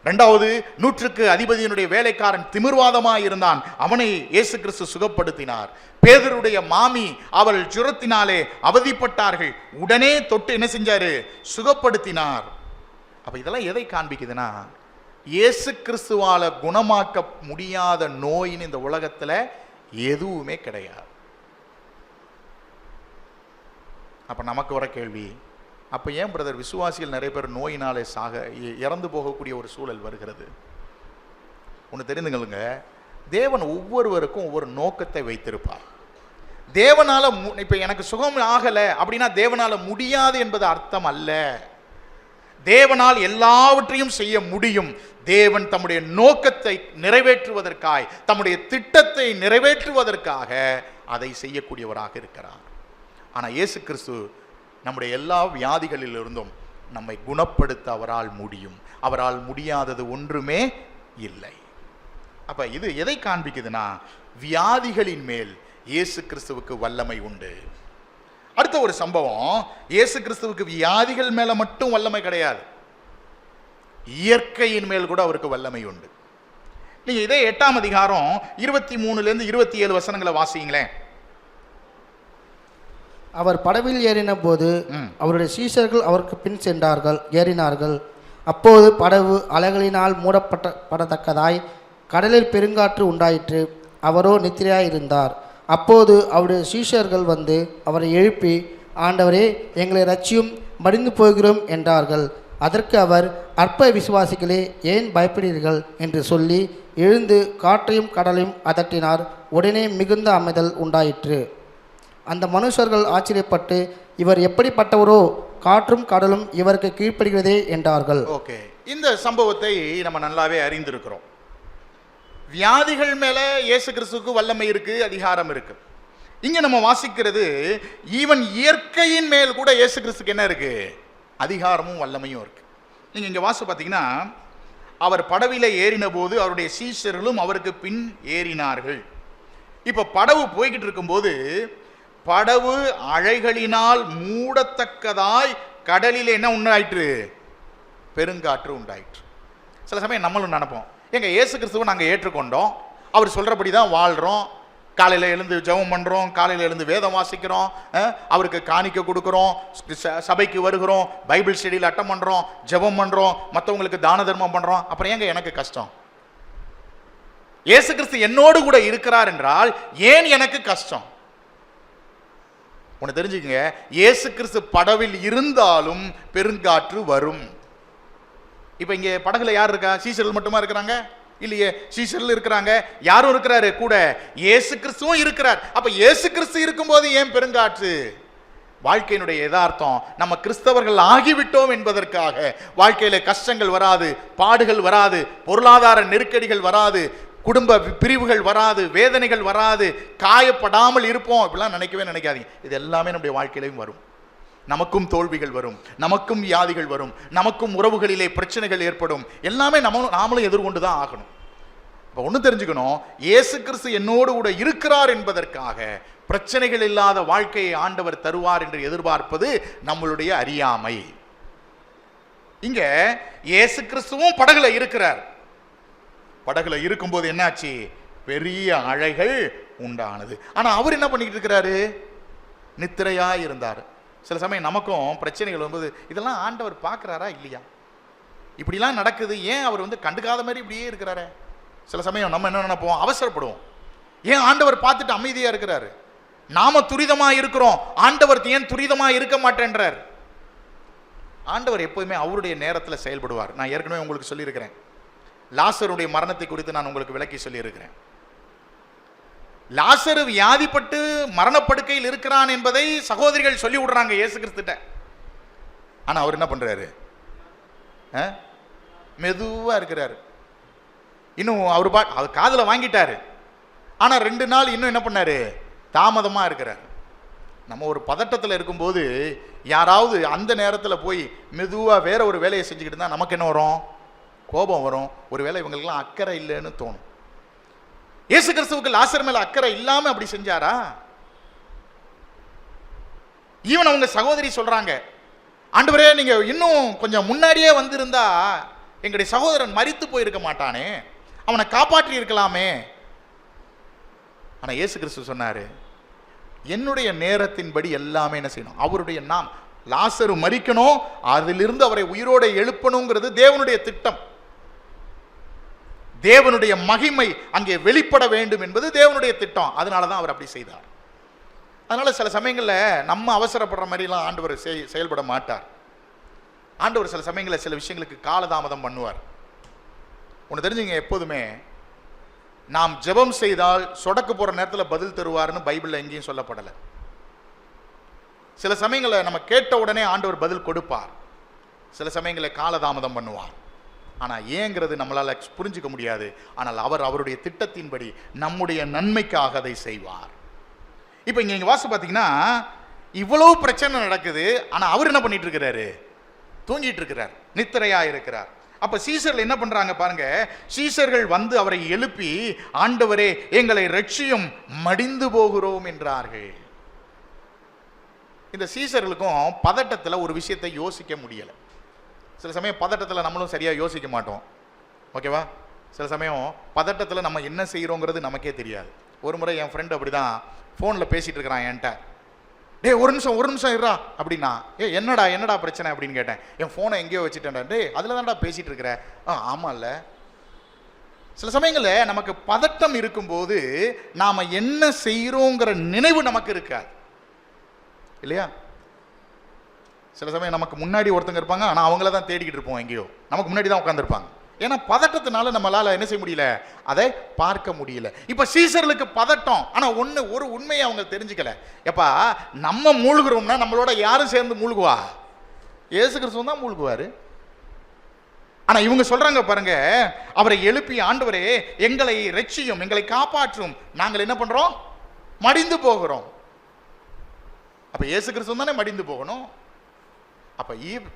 S1: 2வது, 100க்கு அதிபதியினுடைய வேலைக்காரன் திமிர்வாதமாய் இருந்தான், அவனை இயேசு கிறிஸ்து சுகப்படுத்தினார். பேதுருடைய மாமி அவள் ஜுரத்தினாலே அவதிப்பட்டார்கள், உடனே தொட்டு என்ன செஞ்சாரு? சுகப்படுத்தினார். அப்ப இதெல்லாம் எதை காண்பிக்குதுன்னா, இயேசு கிறிஸ்துவால குணமாக்க முடியாத நோயின்னு இந்த உலகத்துல எதுவுமே கிடையாது. அப்ப நமக்கு வர கேள்வி, அப்போ ஏன் பிரதர் விசுவாசிகள் நிறைய பேர் நோயினாலே இறந்து போகக்கூடிய ஒரு சூழல் வருகிறது? ஒன்று தெரிந்துங்களுங்க, தேவன் ஒவ்வொருவருக்கும் ஒவ்வொரு நோக்கத்தை வைத்திருப்பார். தேவனால இப்போ எனக்கு சுகம் ஆகலை அப்படின்னா தேவனால முடியாது என்பது அர்த்தம் அல்ல. தேவனால் எல்லாவற்றையும் செய்ய முடியும். தேவன் தம்முடைய நோக்கத்தை நிறைவேற்றுவதற்காக, தம்முடைய திட்டத்தை நிறைவேற்றுவதற்காக அதை செய்யக்கூடியவராக இருக்கிறார். ஆனால் இயேசு கிறிஸ்து நம்முடைய எல்லா வியாதிகளிலிருந்தும் நம்மை குணப்படுத்த அவரால் முடியும். அவரால் முடியாதது ஒன்றுமே இல்லை. அப்ப இது எதை காண்பிக்குதுன்னா, வியாதிகளின் மேல் இயேசு கிறிஸ்துவுக்கு வல்லமை உண்டு. அடுத்த ஒரு சம்பவம், இயேசு கிறிஸ்துவுக்கு வியாதிகள் மேல மட்டும் வல்லமை கிடையாது, இயற்கையின் மேல் கூட அவருக்கு வல்லமை உண்டு. நீங்க இதே 8ஆம் அதிகாரம் 23 27 வசனங்களை வாசிங்களேன்.
S2: அவர் படவில் ஏறின போது அவருடைய சீஷர்கள் அவருக்கு பின் ஏறினார்கள். அப்போது படவு அலைகளினால் மூடப்படத்தக்கதாய் கடலில் பெருங்காற்று உண்டாயிற்று. அவரோ நித்திரையாய் இருந்தார். அப்போது அவருடைய சீஷர்கள் வந்து அவரை எழுப்பி, ஆண்டவரே, எங்களை ரட்சியும், மடிந்து போகிறோம் என்றார்கள். அதற்கு அவர், அற்ப விசுவாசிகளே, ஏன் பயப்படுகிறீர்கள் என்று சொல்லி எழுந்து காற்றையும் கடலையும் அதட்டினார். உடனே மிகுந்த அமைதல் உண்டாயிற்று. அந்த மனுஷர்கள் ஆச்சரியப்பட்டு, இவர் எப்படிப்பட்டவரோ, காற்றும் கடலும் இவருக்கு கீழ்ப்படுகிறதே என்றார்கள்.
S1: ஓகே, இந்த சம்பவத்தை நம்ம நல்லாவே அறிந்திருக்கிறோம். வியாதிகள் மேல இயேசு கிறிஸ்துவுக்கு வல்லமை இருக்கு, அதிகாரம் இருக்கு. இங்க நம்ம வாசிக்கிறது, ஈவன் இயற்கையின் மேல் கூட இயேசு கிறிஸ்துக்கு என்ன இருக்கு? அதிகாரமும் வல்லமையும் இருக்கு. நீங்க இங்க வாசி பார்த்தீங்கன்னா, அவர் படவில ஏறின போது அவருடைய சீஷர்களும் அவருக்கு பின் ஏறினார்கள். இப்ப படவு போய்கிட்டு இருக்கும்போது, படவு அலைகளினால் மூடத்தக்கதாய் கடலில் என்ன உண்டாயிற்று? பெருங்காற்று உண்டாயிற்று. சில சமயம் நம்மளும் நினைப்போம், எங்க இயேசு கிறிஸ்துவை நாங்கள் ஏற்றுக்கொண்டோம், அவர் சொல்றபடி தான் வாழ்கிறோம், காலையில் எழுந்து ஜெபம் பண்ணுறோம், காலையில் எழுந்து வேதம் வாசிக்கிறோம், அவருக்கு காணிக்க கொடுக்குறோம், சபைக்கு வருகிறோம், பைபிள் ஸ்டடியில் அட்டம் பண்ணுறோம், ஜெபம் பண்ணுறோம், மற்றவங்களுக்கு தான தர்மம் பண்ணுறோம், அப்புறம் ஏங்க எனக்கு கஷ்டம்? இயேசு கிறிஸ்து என்னோடு கூட இருக்கிறார் என்றால் ஏன் எனக்கு கஷ்டம்? ஒன்று தெரிஞ்சுக்கங்க, இயேசு கிறிஸ்து படவில் இருந்தாலும் பெருங்காற்று வரும். இப்போ இங்கே படகுல யார் இருக்கா? சீஷர்கள் மட்டுமா இருக்கிறாங்க? இல்லையே, சீஷர்கள் இருக்கிறாங்க, யாரும் இருக்கிறாரு கூட, இயேசு கிறிஸ்துவும் இருக்கிறார். அப்ப இயேசு கிறிஸ்து இருக்கும்போது ஏன் பெருங்காற்று? வாழ்க்கையினுடைய யதார்த்தம், நம்ம கிறிஸ்தவர்கள் ஆகிவிட்டோம் என்பதற்காக வாழ்க்கையில கஷ்டங்கள் வராது, பாடுகள் வராது, பொருளாதார நெருக்கடிகள் வராது, குடும்ப பிரிவுகள் வராது, வேதனைகள் வராது, காயப்படாமல் இருப்போம், இப்படிலாம் நினைக்காதீங்க. இது எல்லாமே நம்முடைய வாழ்க்கையிலையும் வரும். நமக்கும் தோல்விகள் வரும், நமக்கும் வியாதிகள் வரும், நமக்கும் உறவுகளிலே பிரச்சனைகள் ஏற்படும், எல்லாமே நாமளும் எதிர்கொண்டு தான் ஆகணும். இப்போ ஒன்று தெரிஞ்சுக்கணும், இயேசு கிறிஸ்து என்னோடு கூட இருக்கிறார் என்பதற்காக பிரச்சனைகள் இல்லாத வாழ்க்கையை ஆண்டவர் தருவார் என்று எதிர்பார்ப்பது நம்மளுடைய அறியாமை. இங்க இயேசு கிறிஸ்துவும் படகுல இருக்கிறார். படகுல இருக்கும்போது என்னாச்சு? பெரிய அலைகள் உண்டானது. ஆனா அவர் என்ன பண்ணிட்டு இருக்கிறாரு? நித்திரையா இருந்தார். சில சமயம் நமக்கும் பிரச்சனைகள் வரும்போது, இதெல்லாம் ஆண்டவர் பார்க்கிறாரா இல்லையா? இப்படிலாம் நடக்குது, ஏன் அவர் கண்டுக்காத மாதிரி இப்படியே இருக்கிறாரு? சில சமயம் நம்ம என்ன நினைப்போம்? அவசரப்படுவோம். ஏன் ஆண்டவர் பார்த்துட்டு அமைதியா இருக்கிறாரு? நாம துரிதமா இருக்கிறோம், ஆண்டவர் ஏன் துரிதமா இருக்க மாட்டேன்றார்? ஆண்டவர் எப்போதுமே அவருடைய நேரத்தில் செயல்படுவார். நான் ஏற்கனவே உங்களுக்கு சொல்லியிருக்கிறேன், லாசருடைய மரணத்தை குறித்து நான் உங்களுக்கு விளக்கி சொல்லியிருக்கிறேன். லாசரு வியாதிப்பட்டு மரணப்படுக்கையில் இருக்கிறான் என்பதை சகோதரிகள் சொல்லி விடுறாங்க இயேசு கிறிஸ்துட்ட. ஆனா அவர் என்ன பண்றாரு? மெதுவா இருக்கிறாரு. இன்னும் அவர் காதுல வாங்கிட்டாரு. ஆனா 2 நாள் இன்னும் என்ன பண்ணாரு? தாமதமா இருக்கிறார். நம்ம ஒரு பதட்டத்தில் இருக்கும்போது யாராவது அந்த நேரத்தில் போய் மெதுவா வேற ஒரு வேலையை செஞ்சுக்கிட்டு இருந்தா நமக்கு என்ன வரும்? கோபம் வரும். ஒருவேளை இவங்களுக்கெல்லாம் அக்கறை இல்லைன்னு தோணும். இயேசு கிறிஸ்துவுக்கு லாசர் மேல அக்கறை இல்லாம அப்படி செஞ்சாரா? ஈவன் அவங்க சகோதரி சொல்றாங்க, ஆண்டவரே, நீங்க இன்னும் கொஞ்சம் முன்னாடியே வந்திருந்தா எங்களுடைய சகோதரன் மரித்து போயிருக்க மாட்டானே, அவனை காப்பாற்றி இருக்கலாமே. ஆனா இயேசு கிறிஸ்து சொன்னாரு, என்னுடைய நேரத்தின்படி எல்லாமே என்ன செய்யணும்? அவருடைய லாசரு மரிக்கணும், அதிலிருந்து அவரை உயிரோட எழுப்பணுங்கிறது தேவனுடைய திட்டம். தேவனுடைய மகிமை அங்கே வெளிப்பட வேண்டும் என்பது தேவனுடைய திட்டம். அதனால தான் அவர் அப்படி செய்தார். அதனால சில சமயங்களில் நம்ம அவசரப்படுற மாதிரிலாம் ஆண்டவர் செயல்பட மாட்டார். ஆண்டவர் சில சமயங்களில் சில விஷயங்களுக்கு காலதாமதம் பண்ணுவார். ஒன்று தெரிஞ்சுங்க, எப்போதுமே நாம் ஜெபம் செய்தால் சொடக்கு போகிற நேரத்தில் பதில் தருவார்னு பைபிளில் எங்கேயும் சொல்லப்படலை. சில சமயங்களில் நம்ம கேட்ட உடனே ஆண்டவர் பதில் கொடுப்பார், சில சமயங்களில் காலதாமதம் பண்ணுவார். ஆனால் ஏங்கிறது நம்மளால் புரிஞ்சுக்க முடியாது. ஆனால் அவர் அவருடைய திட்டத்தின்படி நம்முடைய நன்மைக்காக அதை செய்வார். இப்போ இங்கே வாசி பார்த்தீங்கன்னா இவ்வளவு பிரச்சனை நடக்குது, ஆனால் அவர் என்ன பண்ணிட்டு இருக்கிறாரு? தூங்கிட்டு இருக்கிறார், நித்திரையா இருக்கிறார். அப்ப சீஷர்கள் என்ன பண்றாங்க பாருங்க, சீஷர்கள் வந்து அவரை எழுப்பி, ஆண்டவரே எங்களை ரட்சியும், மடிந்து போகிறோம் என்றார்கள். இந்த சீஷர்களுக்கும் பதட்டத்தில் ஒரு விஷயத்தை யோசிக்க முடியலை. சில சமயம் பதட்டத்தில் நம்மளும் சரியாக யோசிக்க மாட்டோம், ஓகேவா? சில சமயம் பதட்டத்தில் நம்ம என்ன செய்கிறோங்கிறது நமக்கே தெரியாது. ஒரு முறை என் ஃப்ரெண்டு அப்படி தான் ஃபோனில் பேசிகிட்டு இருக்கிறான் என்கிட்ட. ஒரு நிமிஷம் இருறா அப்படின்னா, என்னடா பிரச்சனை அப்படின்னு கேட்டேன். என் ஃபோனை எங்கேயோ வச்சுட்டேன்டா. அதில் தான்டா பேசிகிட்டு இருக்கிற. ஆமாம்ல. சில சமயங்களில் நமக்கு பதட்டம் இருக்கும்போது நாம் என்ன செய்கிறோங்கிற நினைவு நமக்கு இருக்காது இல்லையா? சில சமயம் நமக்கு முன்னாடி ஒருத்தங்க இருப்பாங்க, ஆனால் அவங்கள தான் தேடிக்கிட்டு இருப்போம், எங்கேயோ நமக்கு முன்னாடி தான் உட்காந்துருப்பாங்க. ஏன்னா பதட்டத்தினால நம்மளால என்ன செய்ய முடியல, அதை பார்க்க முடியல. இப்ப சீசர்களுக்கு பதட்டம், ஆனா ஒரு உண்மையை அவங்க தெரிஞ்சுக்கல. எப்பா நம்ம மூழ்கிறோம்னா நம்மளோட யாரும் சேர்ந்து மூழ்குவா? இயேசு கிறிஸ்து தான் மூழ்குவாரு. ஆனா இவங்க சொல்றாங்க பாருங்க, அவரை எழுப்பி, ஆண்டவரே எங்களை ரட்சியும், எங்களை காப்பாற்றும், நாங்கள் என்ன பண்றோம், மடிந்து போகிறோம். அப்ப இயேசு கிறிஸ்து தானே மடிந்து போகணும். அப்ப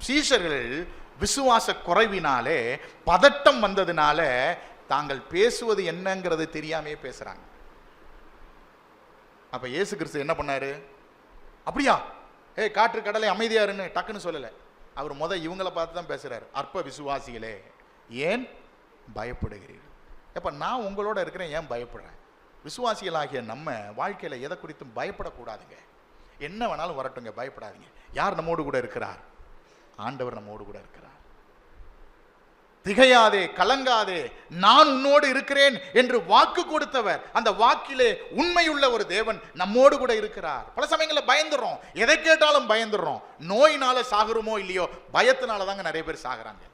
S1: சீஷர்கள் விசுவாச குறைவினாலே, பதட்டம் வந்ததுனால தாங்கள் பேசுவது என்னங்கிறது தெரியாமே பேசுறாங்க. அப்ப இயேசு கிறிஸ்து என்ன பண்ணாரு? அப்படியா, காற்று கடலை அமைதியாருன்னு டக்குன்னு சொல்லல. அவர் இவங்களை பார்த்து தான் பேசுறாரு. அற்ப விசுவாசிகளே, ஏன் பயப்படுகிறீர்கள்? எப்ப நான் உங்களோட இருக்கிறேன், ஏன் பயப்படுறேன்? விசுவாசிகளாகிய நம்ம வாழ்க்கையில எதை குறித்தும் பயப்படக்கூடாதுங்க. என்ன வேணாலும் வரட்டுங்க, பயப்படாதீங்க. யார் நம்மோடு கூட இருக்கிறார்? ஆண்டவர் நம்மோடு கூட இருக்கிறார். திகையாதே, கலங்காதே, நான் உன்னோடு இருக்கிறேன் என்று வாக்கு கொடுத்தவர், அந்த வாக்கிலே உண்மையுள்ள ஒரு தேவன் நம்மோடு கூட இருக்கிறார். பல சமயங்களில் பயந்துடுறோம், எதை கேட்டாலும் பயந்துடுறோம். நோயினால சாகுறோமோ இல்லையோ, பயத்தினால தாங்க நிறைய பேர் சாகுறாங்க.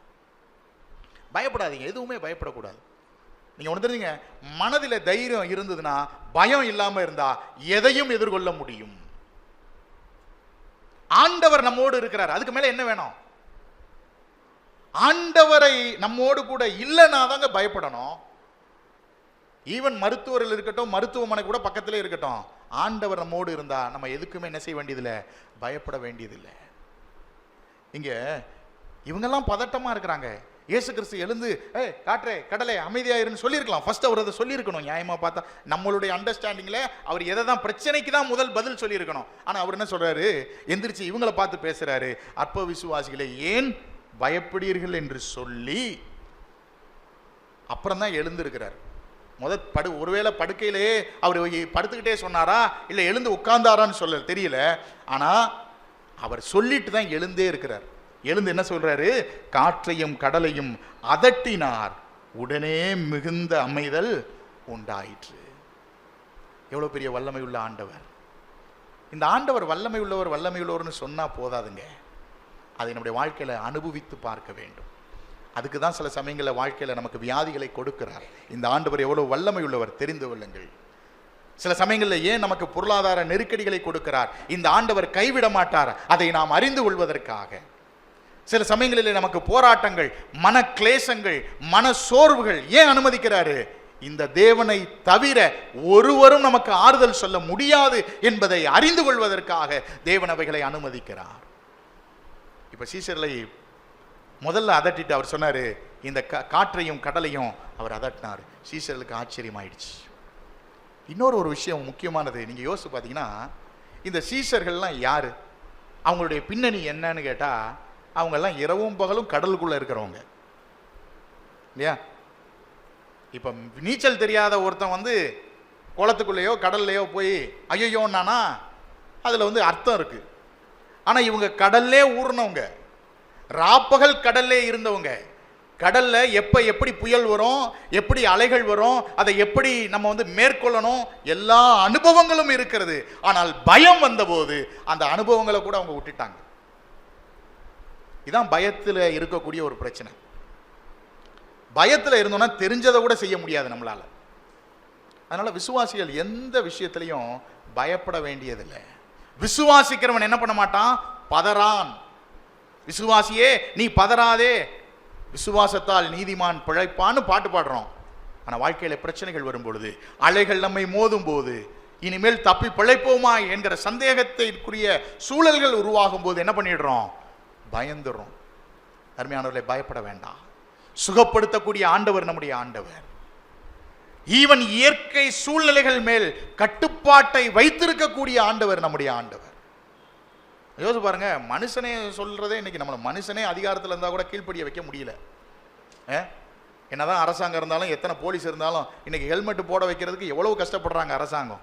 S1: பயப்படாதீங்க, எதுவுமே பயப்படக்கூடாது. நீங்க உணர்ந்தீங்க, மனதில் தைரியம் இருந்ததுன்னா, பயம் இல்லாம இருந்தா எதையும் எதிர்கொள்ள முடியும். ஆண்டவர் நம்மோடு இருக்கிறார், அதுக்கு மேல என்ன வேணும்? ஆண்டவரை நம்மோடு கூட இல்லைன்னா தாங்க பயப்படணும். ஈவன் மருத்துவர்கள் இருக்கட்டும், மருத்துவமனை கூட பக்கத்திலே இருக்கட்டும், ஆண்டவர் நம்மோடு இருந்தா நம்ம எதுக்குமே என்ன செய்ய வேண்டியதில்லை, பயப்பட வேண்டியதில்லை. இங்க இவங்கெல்லாம் பதட்டமா இருக்கிறாங்க. இயேசு கிறிஸ்து எழுந்து காற்றே கடலை அமைதியாயிருன்னு சொல்லியிருக்கலாம். ஃபர்ஸ்ட் அவர் அதை சொல்லியிருக்கணும். நியாயமா பார்த்தா நம்மளுடைய அண்டர்ஸ்டாண்டிங்ல அவர் எதை தான் பிரச்சனைக்கு தான் முதல் பதில் சொல்லியிருக்கணும். ஆனா அவர் என்ன சொல்றாரு? எந்திரிச்சு இவங்களை பார்த்து பேசுறாரு. அற்ப விசுவாசிகளை ஏன் பயப்படுவீர்கள் என்று சொல்லி அப்புறம் தான் எழுந்திருக்கிறார். ஒருவேளை படுக்கையிலே அவர் படுத்துக்கிட்டே சொன்னாரா இல்ல எழுந்து உட்கார்ந்தாரான்னு சொல்ல தெரியல. ஆனா அவர் சொல்லிட்டு தான் எழுந்தே இருக்கிறார். எழுந்து என்ன சொல்றாரு? காற்றையும் கடலையும் அதட்டினார், உடனே மிகுந்த அமைதல் உண்டாயிற்று. எவ்வளவு பெரிய வல்லமை உள்ள ஆண்டவர்! இந்த ஆண்டவர் வல்லமை உள்ளவர்னு சொன்னா போதாதுங்க, அதை நம்முடைய வாழ்க்கையில அனுபவித்து பார்க்க வேண்டும். அதுக்கு தான் சில சமயங்களில் வாழ்க்கையில நமக்கு வியாதிகளை கொடுக்கிறார். இந்த ஆண்டவர் எவ்வளவு வல்லமை உள்ளவர் தெரிந்து கொள்ளுங்கள். சில சமயங்களில் ஏன் நமக்கு பொருளாதார நெருக்கடிகளை கொடுக்கிறார்? இந்த ஆண்டவர் கைவிட மாட்டார், அதை நாம் அறிந்து கொள்வதற்காக. சில சமயங்களில் நமக்கு போராட்டங்கள், மன கிளேசங்கள், மன சோர்வுகள் ஏன் அனுமதிக்கிறாரு? இந்த தேவனை தவிர ஒருவரும் நமக்கு ஆறுதல் சொல்ல முடியாது என்பதை அறிந்து கொள்வதற்காக தேவன் அவைகளை அனுமதிக்கிறார். இப்ப சீசர்களை முதல்ல அதட்டிட்டு அவர் சொன்னாரு, இந்த காற்றையும் கடலையும் அவர் அதட்டினார். சீசர்களுக்கு ஆச்சரியமாயிடுச்சு. இன்னொரு விஷயம் முக்கியமானது, நீங்க யோசிச்சு பார்த்தீங்கன்னா, இந்த சீசர்கள்லாம் யாரு, அவங்களுடைய பின்னணி என்னன்னு கேட்டா, அவங்க எல்லாம் இரவும் பகலும் கடலுக்குள்ள இருக்கிறவங்க இல்லையா? இப்ப நீச்சல் தெரியாத ஒருத்தன் குளத்துக்குள்ளேயோ கடல்லையோ போய் ஐயோன்னானா அதுல அர்த்தம் இருக்கு. ஆனா இவங்க கடல்லே ஊர்னவங்க, ராப்பகல் கடல்லே இருந்தவங்க. கடல்ல எப்படி புயல் வரும், எப்படி அலைகள் வரும், அதை எப்படி நம்ம மேற்கொள்ளணும், எல்லா அனுபவங்களும் இருக்கிறது. ஆனால் பயம் வந்தபோது அந்த அனுபவங்களை கூட அவங்க விட்டுட்டாங்க. இதான் பயத்தில் இருக்கக்கூடிய ஒரு பிரச்சனை. பயத்தில் இருந்தோம்னா தெரிஞ்சதை கூட செய்ய முடியாது நம்மளால. அதனால விசுவாசிகள் எந்த விஷயத்திலையும் பயப்பட வேண்டியதில்லை. விசுவாசிக்கிறவன் என்ன பண்ண மாட்டான்? பதறான். விசுவாசியே நீ பதறாதே, விசுவாசத்தால் நீதிமான் பிழைப்பான்னு பாட்டு பாடுறோம். ஆனா வாழ்க்கையில பிரச்சனைகள் வரும் பொழுது, அலைகள் நம்மை மோதும் போது, இனிமேல் தப்பி பிழைப்போமா என்கிற சந்தேகத்திற்குரிய சூழல்கள் உருவாகும் போது என்ன பண்ணிடுறோம்? பயந்துடுறோம். அருமையானவர்களை, பயப்பட வேண்டாம். சுகப்படுத்தக்கூடிய ஆண்டவர் நம்முடைய ஆண்டவர். ஈவன் இயற்கை சூழ்நிலைகள் மேல் கட்டுப்பாட்டை வைத்திருக்கக்கூடிய ஆண்டவர் நம்முடைய ஆண்டவர். யோசிச்சு பாருங்க, மனுஷனே சொல்றதே இன்னைக்கு நம்மள மனுஷனே அதிகாரத்தில் இருந்தா கூட கீழ்ப்படிய வைக்க முடியல. என்னதான் அரசாங்கம் இருந்தாலும், எத்தனை போலீஸ் இருந்தாலும், இன்னைக்கு ஹெல்மெட் போட வைக்கிறதுக்கு எவ்வளவு கஷ்டப்படுறாங்க அரசாங்கம்.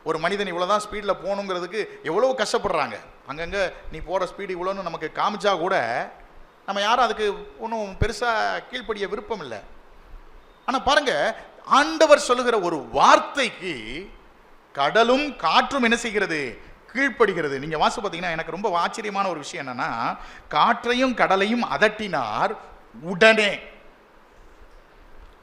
S1: ஒரு மனிதன் இவ்வளோதான் ஸ்பீடில் போகணுங்கிறதுக்கு எவ்வளோ கஷ்டப்படுறாங்க. அங்கங்கே நீ போகிற ஸ்பீடு இவ்வளோன்னு நமக்கு காமிச்சா கூட நம்ம யாரும் அதுக்கு ஒன்றும் பெருசாக கீழ்ப்படிய விருப்பம் இல்லை. ஆனால் பாருங்க, ஆண்டவர் சொல்லுகிற ஒரு வார்த்தைக்கு கடலும் காற்றும் என்ன செய்கிறது? கீழ்ப்படுகிறது. நீங்கள் வாசி பார்த்தீங்கன்னா எனக்கு ரொம்ப ஆச்சரியமான ஒரு விஷயம் என்னன்னா, காற்றையும் கடலையும் அதட்டினார்,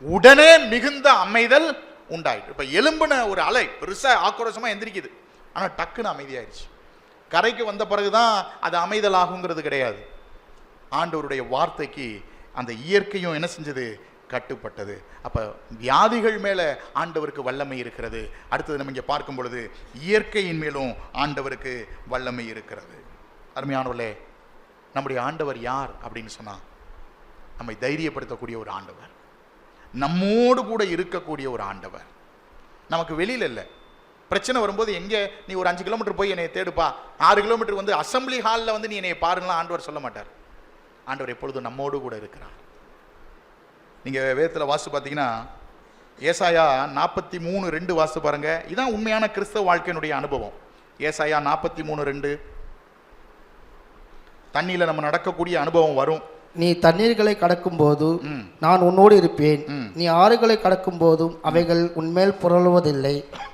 S1: உடனே மிகுந்த அமைதல் உண்டாயிட்டு. இப்ப எலும்புன ஒரு அலை பெருசா ஆக்ரோஷமா எந்திரிக்குது, ஆனா டக்குன்னு அமைதியாயிருச்சு. கரைக்கு வந்த பிறகுதான் அது அமைதல் ஆகுங்கிறது கிடையாது. ஆண்டவருடைய வார்த்தைக்கு அந்த இயற்கையும் என்ன செஞ்சது? கட்டுப்பட்டது. அப்ப வியாதிகள் மேல ஆண்டவருக்கு வல்லமை இருக்கிறது. அடுத்தது நம்ம இங்க பார்க்கும் பொழுது இயற்கையின் மேலும் ஆண்டவருக்கு வல்லமை இருக்கிறது. அருமையானவர்களே, நம்முடைய ஆண்டவர் யார் அப்படின்னு சொன்னா, நம்மை தைரியப்படுத்தக்கூடிய ஒரு ஆண்டவர், நம்மோடு கூட இருக்கக்கூடிய ஒரு ஆண்டவர். நமக்கு வெளியில் இல்லை. பிரச்சனை வரும்போது எங்கே நீ ஒரு 5 கிலோமீட்டர் போய் என்னை தேடுப்பா, 6 கிலோமீட்டர் வந்து அசம்பிளி ஹாலில் வந்து நீ என்னை பாருங்களாம் ஆண்டவர் சொல்ல மாட்டார். ஆண்டவர் எப்பொழுதும் நம்மோடு கூட இருக்கிறார். நீங்கள் வேதத்தில் வாசி பார்த்தீங்கன்னா ஏசாயா 43:2 வாசி பாருங்க. இதான் உண்மையான கிறிஸ்தவ வாழ்க்கையினுடைய அனுபவம். ஏசாயா 43:2. தண்ணியில் நம்ம நடக்கக்கூடிய அனுபவம் வரும்.
S2: நீ தண்ணீர்களை கடக்கும் போது நான் உன்னோடு இருப்பேன், நீ ஆறுகளை கடக்கும் போதும் அவைகள் உன்மேல் புரளுவதில்லை,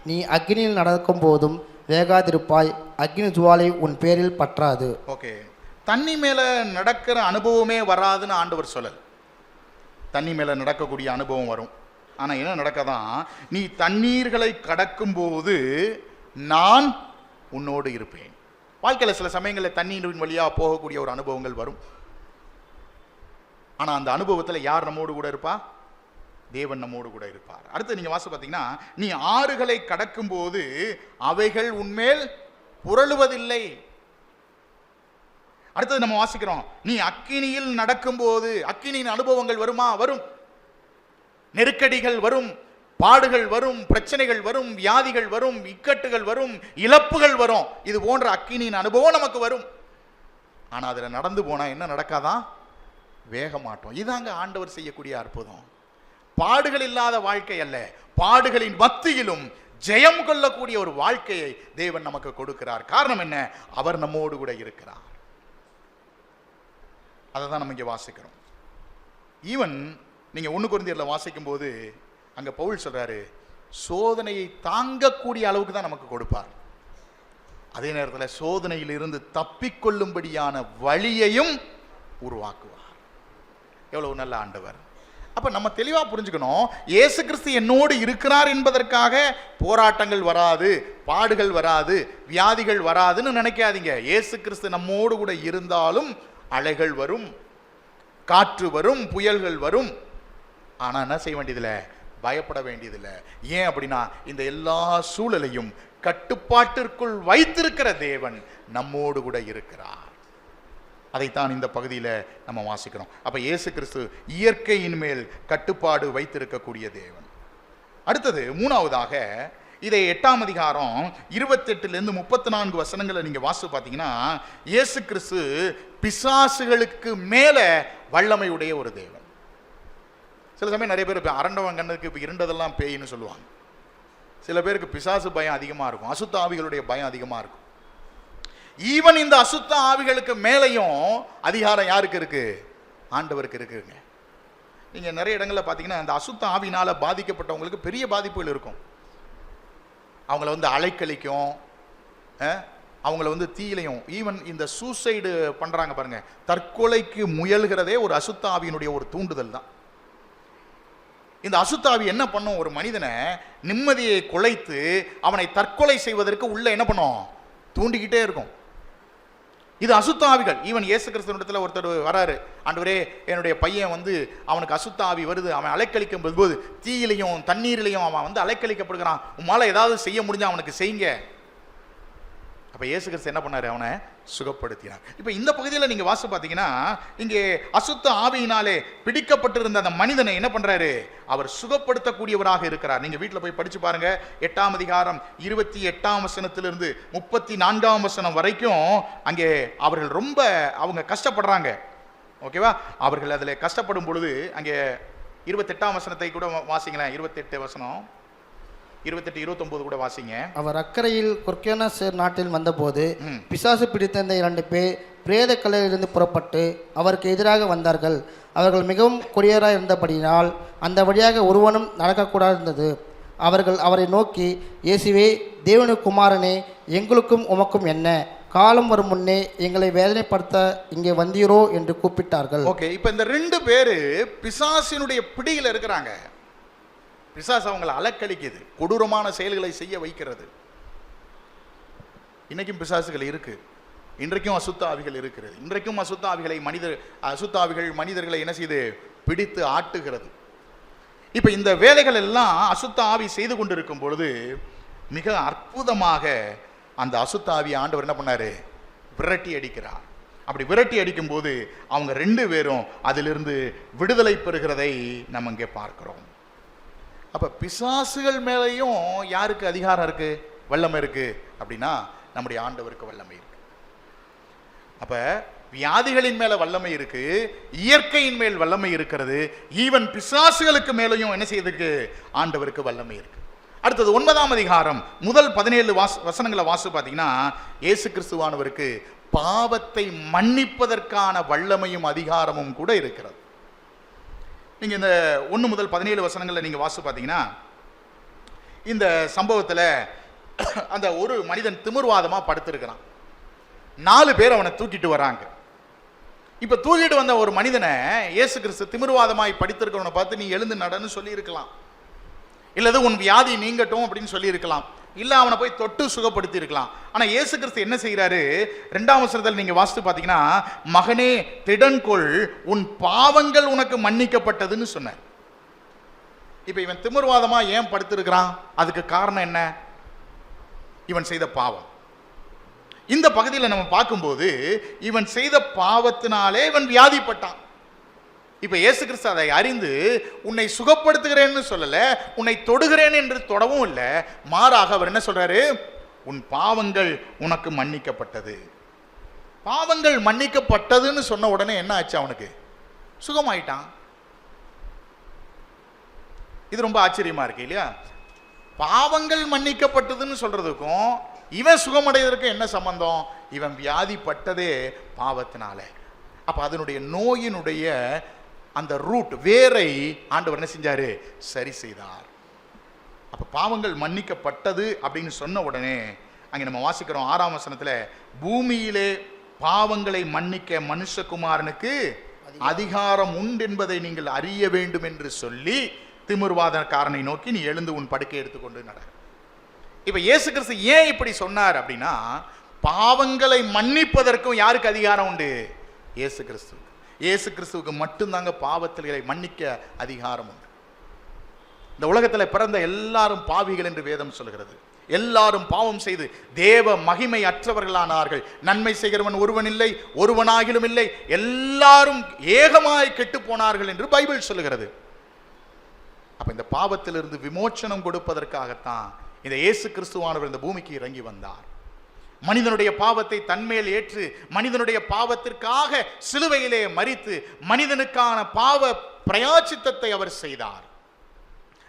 S2: நீ அக்னியில் நடக்கும் போதும் வேகாதிருப்பாய், அக்னி ஜுவாலை உன் பேரில் பற்றாது.
S1: ஓகே, தண்ணி மேல நடக்கிற அனுபவமே வராதுன்னு ஆண்டவர் சொல்லல். தண்ணி மேல நடக்கக்கூடிய அனுபவம் வரும். ஆனா என்ன நடக்கதான்? நீ தண்ணீர்களை கடக்கும் போது நான் உன்னோடு இருப்பேன். வாழ்க்கையில் சில சமயங்களில் தண்ணீரின் வழியா போகக்கூடிய ஒரு அனுபவங்கள் வரும். ஆனால் அந்த அனுபவத்தில் யார் நம்மோடு கூட இருப்பா? தேவன் நம்மோடு கூட இருப்பார். அடுத்து நீங்க வாசி பார்த்தீங்கன்னா, நீ ஆறுகளை கடக்கும் போது அவைகள் உன்மேல் புரளுவதில்லை. அடுத்தது நம்ம வாசிக்கிறோம், நீ அக்கினியில் நடக்கும் போது, அக்கினியின் அனுபவங்கள் வருமா? வரும். நெருக்கடிகள் வரும், பாடுகள் வரும், பிரச்சனைகள் வரும், வியாதிகள் வரும், இக்கட்டுகள் வரும், இழப்புகள் வரும். இது போன்ற அக்கினியின் அனுபவம் நமக்கு வரும். ஆனா அதுல நடந்து போனா என்ன நடக்காதான்? வேக மாட்டோம். இதாங்க ஆண்டவர் செய்யக்கூடிய அற்புதம். பாடுகள் இல்லாத வாழ்க்கை அல்ல, பாடுகளின் மத்தியிலும் ஜெயம் கொள்ளக்கூடிய ஒரு வாழ்க்கையை தேவன் நமக்கு கொடுக்கிறார். காரணம் என்ன? அவர் நம்மோடு கூட இருக்கிறார். அதை தான் நம்ம இங்கே வாசிக்கிறோம். ஈவன் நீங்க 1 கொரிந்தியர்ல வாசிக்கும் போது அங்க பவுல் சொல்றாரு, சோதனையை தாங்கக்கூடிய அளவுக்கு தான் நமக்கு கொடுப்பார். அதே நேரத்தில் சோதனையில் இருந்து தப்பிக்கொள்ளும்படியான வழியையும் உருவாக்குவார். எவ்வளவு நல்ல ஆண்டவர். அப்ப நம்ம தெளிவா புரிஞ்சுக்கணும், இயேசு கிறிஸ்து என்னோடு இருக்கிறார் என்பதற்காக போராட்டங்கள் வராது, பாடுகள் வராது, வியாதிகள் வராதுன்னு நினைக்காதீங்க. இயேசு கிறிஸ்து நம்மோடு கூட இருந்தாலும் அலைகள் வரும், காற்று வரும், புயல்கள் வரும். ஆனா என்ன செய்ய வேண்டியதில்லை? பயப்பட வேண்டியதில்லை. ஏன் அப்படின்னா, இந்த எல்லா சூழலையும் கட்டுப்பாட்டிற்குள் வைத்திருக்கிற தேவன் நம்மோடு கூட இருக்கிறார். அதைத்தான் இந்த பகுதியில் நம்ம வாசிக்கிறோம். அப்ப இயேசு கிறிஸ்து இயற்கையின் மேல் கட்டுப்பாடு வைத்திருக்கக்கூடிய தேவன். அடுத்தது 3வதாக, இதை 8ஆம் அதிகாரம் 28 34 வசனங்களை நீங்க வாசி பார்த்தீங்கன்னா, இயேசு கிறிஸ்து பிசாசுகளுக்கு மேல வல்லமையுடைய ஒரு தேவன். சில சமயம் நிறைய பேர் அரண்டவன் கண்ணுக்கு இப்போ இருண்டதெல்லாம் பேயின்னு சொல்லுவாங்க. சில பேருக்கு பிசாசு பயம் அதிகமா இருக்கும், அசுத்த ஆவிகளுடைய பயம் அதிகமா இருக்கும். ஈவன் இந்த அசுத்த ஆவிகளுக்கு மேலையும் அதிகாரம் யாருக்கு இருக்கு? ஆண்டவருக்கு இருக்குங்க. நீங்க நிறைய இடங்களில் பார்த்தீங்கன்னா, அந்த அசுத்த ஆவினால பாதிக்கப்பட்டவங்களுக்கு பெரிய பாதிப்புகள் இருக்கும். அவங்கள வந்து அலைக்கழிக்கும், அவங்கள தீயிலையும், ஈவன் இந்த சூசைடு பண்றாங்க பாருங்க, தற்கொலைக்கு முயல்கிறதே ஒரு அசுத்த ஆவியினுடைய ஒரு தூண்டுதல் தான். இந்த அசுத்தாவி என்ன பண்ணும்? ஒரு மனிதனை நிம்மதியை குலைத்து அவனை தற்கொலை செய்வதற்கு உள்ள என்ன பண்ணும்? தூண்டிக்கிட்டே இருக்கும். இது அசுத்த ஆவிகள். ஈவன் இயேசு கிறிஸ்துவிடத்தில் ஒருத்தர் வராரு, ஆண்டவரே என்னுடைய பையன் அவனுக்கு அசுத்த ஆவி வருது, அவன் அலைக்கழிக்கும் போது தீயிலையும் தண்ணீரிலையும் அவன் அலைக்கழிக்கப்படுகிறான், உம்மால ஏதாவது செய்ய முடிஞ்சா அவனுக்கு செய்யுங்க. அப்ப இயேசு கிறிஸ்து என்ன பண்ணாரு? அவனை சுகப்படுத்தினார். இப்ப இந்த பகுதியில் நீங்க வாசி பார்த்தீங்கன்னா, இங்கே அசுத்த ஆவியினாலே பிடிக்கப்பட்டிருந்த அந்த மனிதனை என்ன பண்றாரு? அவர் சுகப்படுத்தக்கூடியவராக இருக்கிறார். நீங்க வீட்டில் போய் படிச்சு பாருங்க. 8ஆம் அதிகாரம் 28ஆம் வசனத்திலிருந்து 34ஆம் வசனம் வரைக்கும் அங்கே அவர்கள் ரொம்ப அவங்க கஷ்டப்படுறாங்க. ஓகேவா? அவர்கள் அதில் கஷ்டப்படும் பொழுது அங்கே 28ஆம் வசனத்தை கூட வாசிங்களேன். 28 வசனம், 28, 29 கூட வாசிங்க.
S2: அவர் அக்கறையில் கொர்கேனசேர் நாட்டில் வந்தபோது பிசாசு பிடித்திருந்த 2 பேர் பிரேத கல்லிலிருந்து புறப்பட்டு அவருக்கு எதிராக வந்தார்கள். அவர்கள் மிகவும் கொடியராக இருந்தபடியினால் அந்த வழியாக ஒருவனும் நடக்கக்கூடாது இருந்தது. அவர்கள் அவரை நோக்கி, இயேசுவே, தேவனு குமாரனே, எங்களுக்கும் உமக்கும் என்ன? காலம் வரும் முன்னே எங்களை வேதனைப்படுத்த இங்கே வந்தீரோ என்று கூப்பிட்டார்கள்.
S1: ஓகே, இப்போ இந்த 2 பேர் பிசாசினுடைய பிடியில் இருக்கிறாங்க. பிசாசு அவங்களை அலக்களிக்குது, கொடூரமான செயல்களை செய்ய வைக்கிறது. இன்னைக்கும் பிசாசுகள் இருக்கு, இன்றைக்கும் அசுத்த ஆவிகள் இருக்கிறது. இன்றைக்கும் அசுத்த ஆவிகள் மனிதர்களை என்ன செய்து பிடித்து ஆட்டுகிறது. இப்ப இந்த வேலைகள் எல்லாம் அசுத்த ஆவி செய்து கொண்டிருக்கும் பொழுது மிக அற்புதமாக அந்த அசுத்த ஆவி ஆண்டவர் என்ன பண்ணாரு? விரட்டி அடிக்கிறார். அப்படி விரட்டி அடிக்கும் போது அவங்க 2 பேரும் அதிலிருந்து விடுதலை பெறுகிறதை நம்ம இங்கே பார்க்கிறோம். அப்ப பிசாசுகள் மேலேயும் யாருக்கு அதிகாரம் இருக்கு, வல்லமை இருக்கு அப்படின்னா நம்முடைய ஆண்டவருக்கு வல்லமை இருக்கு. அப்ப வியாதிகளின் மேல வல்லமை இருக்கு, இயற்கையின் மேல் வல்லமை இருக்கிறது, ஈவன் பிசாசுகளுக்கு மேலையும் என்ன செய்யறதுக்கு ஆண்டவருக்கு வல்லமை இருக்கு. அடுத்தது 9ஆம் அதிகாரம் முதல் 17 வசனங்களை வாசி பார்த்தீங்கன்னா, இயேசு கிறிஸ்துவானவருக்கு பாவத்தை மன்னிப்பதற்கான வல்லமையும் அதிகாரமும் கூட இருக்கிறது. நீங்க இந்த 1 முதல் 17 வசனங்களை நீங்க வாசி பார்த்தீங்கன்னா, இந்த சம்பவத்தில் அந்த ஒரு மனிதன் திமிர்வாதமா படுத்திருக்கிறான். 4 பேர் அவனை தூக்கிட்டு வராங்க. இப்ப தூக்கிட்டு வந்த ஒரு மனிதனை இயேசு கிறிஸ்து திமிர்வாதமாய் படித்திருக்கிறவனை பார்த்து, நீ எழுந்து நடன்னு சொல்லி இருக்கலாம், இல்லது உன் வியாதி நீங்கட்டும் அப்படின்னு சொல்லி இருக்கலாம், இல்ல அவனை போய் தொட்டு சுகப்படுத்தி இருக்கலாம். ஆனா இயேசு கிறிஸ்து என்ன செய்யறாரு? 2ஆம் வசனத்தில் நீங்க வாசித்து பாத்தீங்கன்னா, மகனே திடன்கொள், உன் பாவங்கள் உனக்கு மன்னிக்கப்பட்டதுன்னு சொன்னார். இப்ப இவன் திமிர்வாதமா ஏன் படுத்திருக்கிறான்? அதுக்கு காரணம் என்ன? இவன் செய்த பாவம். இந்த பகுதியில் நம்ம பார்க்கும்போது இவன் செய்த பாவத்தினாலே இவன் வியாதிப்பட்டான். இப்ப இயேசு கிறிஸ்து அதை அறிந்து உன்னை சுகப்படுத்துகிறேன்னு சொல்லல, உன்னை தொடுகிறேன் என்று தொடவும் இல்லை, மாறாக அவர் என்ன சொல்றாரு? உன் பாவங்கள் உனக்கு மன்னிக்கப்பட்டது. பாவங்கள் மன்னிக்கப்பட்டதுன்னு சொன்ன உடனே என்ன ஆச்சு? அவனுக்கு சுகமாயிட்டான். இது ரொம்ப ஆச்சரியமா இருக்கு இல்லையா? பாவங்கள் மன்னிக்கப்பட்டதுன்னு சொல்றதுக்கும் இவன் சுகமடைவதற்கு என்ன சம்பந்தம்? இவன் வியாதிப்பட்டதே பாவத்தினால. அப்ப அதனுடைய நோயினுடைய அந்த ரூட், வேரை ஆண்டவர் என்ன செஞ்சாரு? சரி செய்தார். அப்ப பாவங்கள் மன்னிக்கப்பட்டது அப்படின்னு சொன்ன உடனே அங்க நம்ம வாசிக்கிறோம் 6ஆம் வசனத்துல, பூமியிலே பாவங்களை மன்னிக்க மனுஷகுமாரனுக்கு அதிகாரம் உண்டு என்பதை நீங்கள் அறிய வேண்டும் என்று சொல்லி திமிர்வாதக்காரனை நோக்கி, நீ எழுந்து உன் படுக்கை எடுத்துக்கொண்டு நட. இப்ப இயேசு கிறிஸ்து ஏன் இப்படி சொன்னார் அப்படின்னா, பாவங்களை மன்னிப்பதற்கும் யாருக்கு அதிகாரம் உண்டு? இயேசு கிறிஸ்து. இயேசு கிறிஸ்துவுக்கு மட்டும்தாங்க பாவங்களை மன்னிக்க அதிகாரம் உண்டு. இந்த உலகத்தில் பிறந்த எல்லாரும் பாவிகள் என்று வேதம் சொல்கிறது. எல்லாரும் பாவம் செய்து தேவ மகிமை அற்றவர்களானார்கள். நன்மை செய்கிறவன் ஒருவன் இல்லை, ஒருவனாகிலும் இல்லை, எல்லாரும் ஏகமாய் கெட்டு போனார்கள் என்று பைபிள் சொல்லுகிறது. அப்ப இந்த பாவத்திலிருந்து விமோச்சனம் கொடுப்பதற்காகத்தான் இந்த இயேசு கிறிஸ்துவானவர் இந்த பூமிக்கு இறங்கி வந்தார். மனிதனுடைய பாவத்தை தன்மேல் ஏற்று மனிதனுடைய பாவத்திற்காக சிலுவையிலே மரித்து மனிதனுக்கான பாவ பிரயாச்சித்தத்தை அவர் செய்தார்.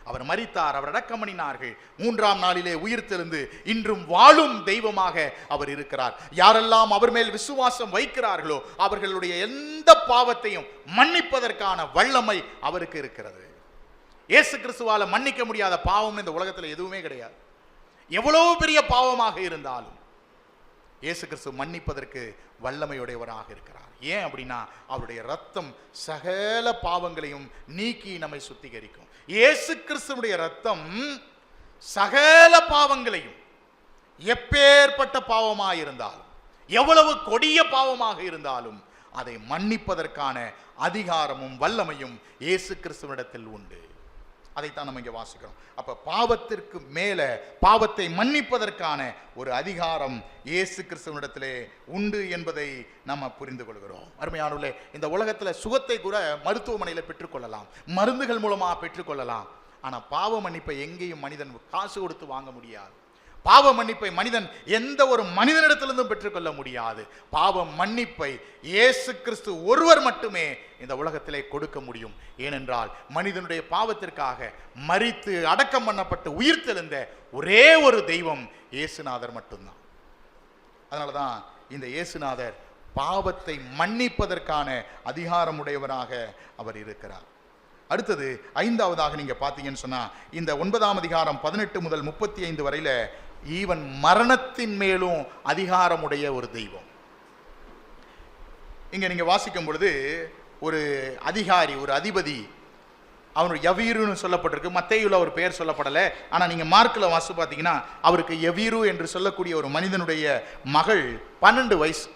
S1: அவர் மரித்தார், அவர் அடக்கம் பண்ணினார்கள். 3ஆம் நாளிலே உயிர்த்தெழுந்து இன்றும் வாழும் தெய்வமாக அவர் இருக்கிறார். யாரெல்லாம் அவர் மேல் விசுவாசம் வைக்கிறார்களோ அவர்களுடைய எந்த பாவத்தையும் மன்னிப்பதற்கான வல்லமை அவருக்கு இருக்கிறது. இயேசு கிறிஸ்துவால மன்னிக்க முடியாத பாவம் இந்த உலகத்தில் எதுவுமே கிடையாது. எவ்வளவு பெரிய பாவமாக இருந்தாலும் இயேசு கிறிஸ்து மன்னிப்பதற்கு வல்லமையுடையவராக இருக்கிறார். ஏன் அப்படின்னா அவருடைய ரத்தம் சகல பாவங்களையும் நீக்கி நம்மை சுத்திகரிக்கும். இயேசு கிறிஸ்துவுடைய ரத்தம் சகல பாவங்களையும், எப்பேற்பட்ட பாவமாக இருந்தாலும், எவ்வளவு கொடிய பாவமாக இருந்தாலும் அதை மன்னிப்பதற்கான அதிகாரமும் வல்லமையும் இயேசு கிறிஸ்துவிடத்தில் உண்டு. அதைத்தான் நம்ம இங்கே வாசிக்கிறோம். அப்ப பாவத்திற்கு மேல பாவத்தை மன்னிப்பதற்கான ஒரு அதிகாரம் இயேசு கிறிஸ்துவிடத்திலே உண்டு என்பதை நம்ம புரிந்து கொள்கிறோம். அருமையானவர்களே, இந்த உலகத்தில் சுகத்தை கூட மருத்துவமனையில் பெற்றுக்கொள்ளலாம், மருந்துகள் மூலமாக பெற்றுக்கொள்ளலாம். ஆனால் பாவ மன்னிப்பை எங்கேயும் மனிதன் காசு கொடுத்து வாங்க முடியாது. பாவ மன்னிப்பை மனிதன் எந்த ஒரு மனிதனிடத்திலிருந்தும் பெற்றுக்கொள்ள முடியாது. பாவ மன்னிப்பை இயேசு கிறிஸ்து ஒருவர் மட்டுமே இந்த உலகத்திலே கொடுக்க முடியும். ஏனென்றால் மனிதனுடைய பாவத்திற்காக மரித்து அடக்கம் பண்ணப்பட்டு உயிர் தெழுந்த ஒரே ஒரு தெய்வம் இயேசுநாதர் மட்டும்தான். அதனாலதான் இந்த இயேசுநாதர் பாவத்தை மன்னிப்பதற்கான அதிகாரமுடையவராக அவர் இருக்கிறார். அடுத்தது ஐந்தாவதாக நீங்க பாத்தீங்கன்னு சொன்னா, இந்த 9ஆம் அதிகாரம் 18 முதல் 35 வரையில ஈவன் மரணத்தின் மேலும் அதிகாரமுடைய ஒரு தெய்வம். இங்க நீங்க வாசிக்கும் பொழுது ஒரு அதிகாரி, ஒரு அதிபதி, அவனுடைய யவீருன்னு சொல்லப்பட்டிருக்கு. மத்தேயுல ஒரு பெயர் சொல்லப்படலை. ஆனா நீங்க மார்க்கில் வாசி பார்த்தீங்கன்னா அவருக்கு யவீரு என்று சொல்லக்கூடிய ஒரு மனிதனுடைய மகள் 12 வயசு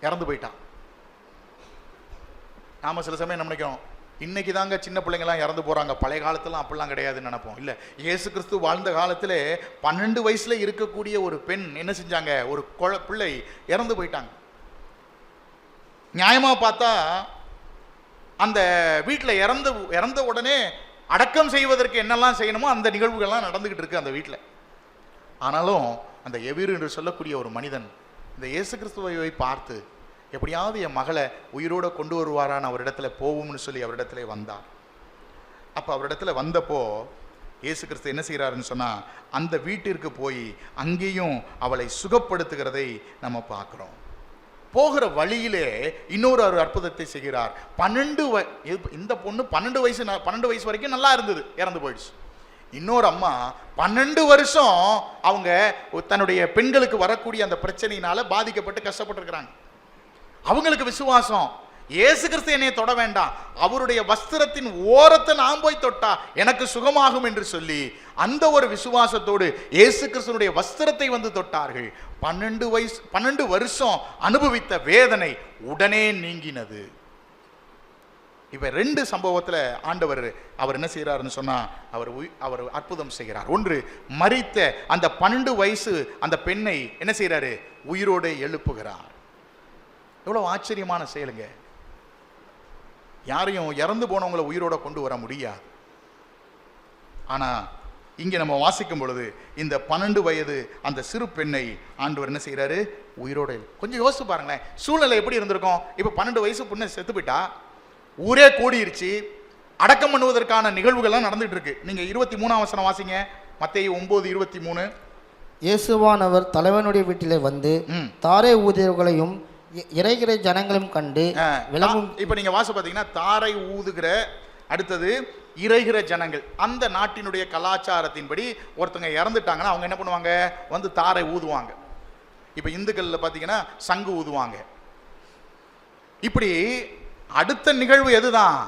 S1: இறந்து போயிட்டான். நாம சில சமயம் நினைக்கிறோம், இன்னைக்கு தாங்க சின்ன பிள்ளைங்கலாம் இறந்து போறாங்க, பழைய காலத்துல அப்படிலாம் கிடையாதுன்னு நினைப்போம். இல்ல, இயேசு கிறிஸ்து வாழ்ந்த காலத்திலே 12 வயசுல இருக்கக்கூடிய ஒரு பெண் என்ன செஞ்சாங்க, ஒரு பிள்ளை இறந்து போயிட்டாங்க. நியாயமா பார்த்தா அந்த வீட்டில் இறந்த உடனே அடக்கம் செய்வதற்கு என்னெல்லாம் செய்யணுமோ அந்த நிகழ்வுகள்லாம் நடந்துகிட்டு இருக்கு அந்த வீட்டில். ஆனாலும் அந்த எவீரு என்று சொல்லக்கூடிய ஒரு மனிதன் இந்த இயேசு கிறிஸ்துவை பார்த்து எப்படியாவது என் மகளை உயிரோடு கொண்டு வருவாரான்னு அவரிடத்துல போவோம்னு சொல்லி அவரிடத்துல வந்தார். அப்போ அவரிடத்துல வந்தப்போ இயேசு கிறிஸ்து என்ன செய்கிறாருன்னு சொன்னால், அந்த வீட்டிற்கு போய் அங்கேயும் அவளை சுகப்படுத்துகிறதை நம்ம பார்க்குறோம். போகிற வழியிலே இன்னொரு ஒரு அற்புதத்தை செய்கிறார். இந்த பொண்ணு 12 வயசு வரைக்கும் நல்லா இருந்தது, இறந்து போயிடுச்சு. இன்னொரு அம்மா 12 வருஷம் அவங்க தன்னுடைய பெண்களுக்கு வரக்கூடிய அந்த பிரச்சனையினால பாதிக்கப்பட்டு கஷ்டப்பட்டிருக்கிறாங்க. அவங்களுக்கு விசுவாசம், இயேசு கிறிஸ்து என்னை தொட வேண்டாம், அவருடைய வஸ்திரத்தின் ஓரத்தை நான் போய் தொட்டா எனக்கு சுகமாகும் என்று சொல்லி அந்த ஒரு விசுவாசத்தோடு இயேசு கிறிஸ்துனுடைய வஸ்திரத்தை வந்து தொட்டார்கள். 12 வருஷம் அனுபவித்த வேதனை உடனே நீங்கினது. இப்ப 2 சம்பவத்துல ஆண்டவர் அவர் என்ன செய்யறாருன்னு சொன்னா, அவர் அற்புதம் செய்கிறார். ஒன்று, மரித்த அந்த 12 வயசு அந்த பெண்ணை என்ன செய்யறாரு, உயிரோடு எழுப்புகிறார். எவ்வளவு ஆச்சரியமான செயலுங்க. யாரையும் இறந்து போனவங்களை உயிரோட கொண்டு வர முடியாது. ஆனா இங்க நம்ம வாசிக்கும் பொழுது இந்த 12 வயது அந்த சிறு பெண்ணை ஆண்டவர் என்ன செய்யறாரு, உயிரோட. கொஞ்சம் யோசிச்சு பாருங்களேன், சூழ்நிலை எப்படி இருந்திருக்கும். இப்ப 12 வயசு பொண்ணு செத்து போயிட்டா, ஊரே கூடிருச்சு, அடக்கம் பண்ணுவதற்கான நிகழ்வுகள்லாம் நடந்துட்டு இருக்கு. நீங்க 23ஆம் வசனம் வாசிங்க, மத்தேயு 9:23.
S2: இயேசுவானவர் தலைவனுடைய வீட்டிலே வந்து தாரை ஊதியர்களையும் இறைகிற ஜனங்களும் கண்டு விளங்கும்.
S1: இப்ப நீங்க வாச பாத்தீங்கன்னா தாரை ஊதுகிற, அடுத்தது இறைகிற ஜனங்கள். அந்த நாட்டினுடைய கலாச்சாரத்தின்படி ஒருத்தங்க இறந்துட்டாங்கன்னா அவங்க என்ன பண்ணுவாங்க, வந்து தாரை ஊதுவாங்க. இப்ப இந்துக்கள்ல பாத்தீங்கன்னா சங்கு ஊதுவாங்க. இப்படி அடுத்த நிகழ்வு எதுதான்,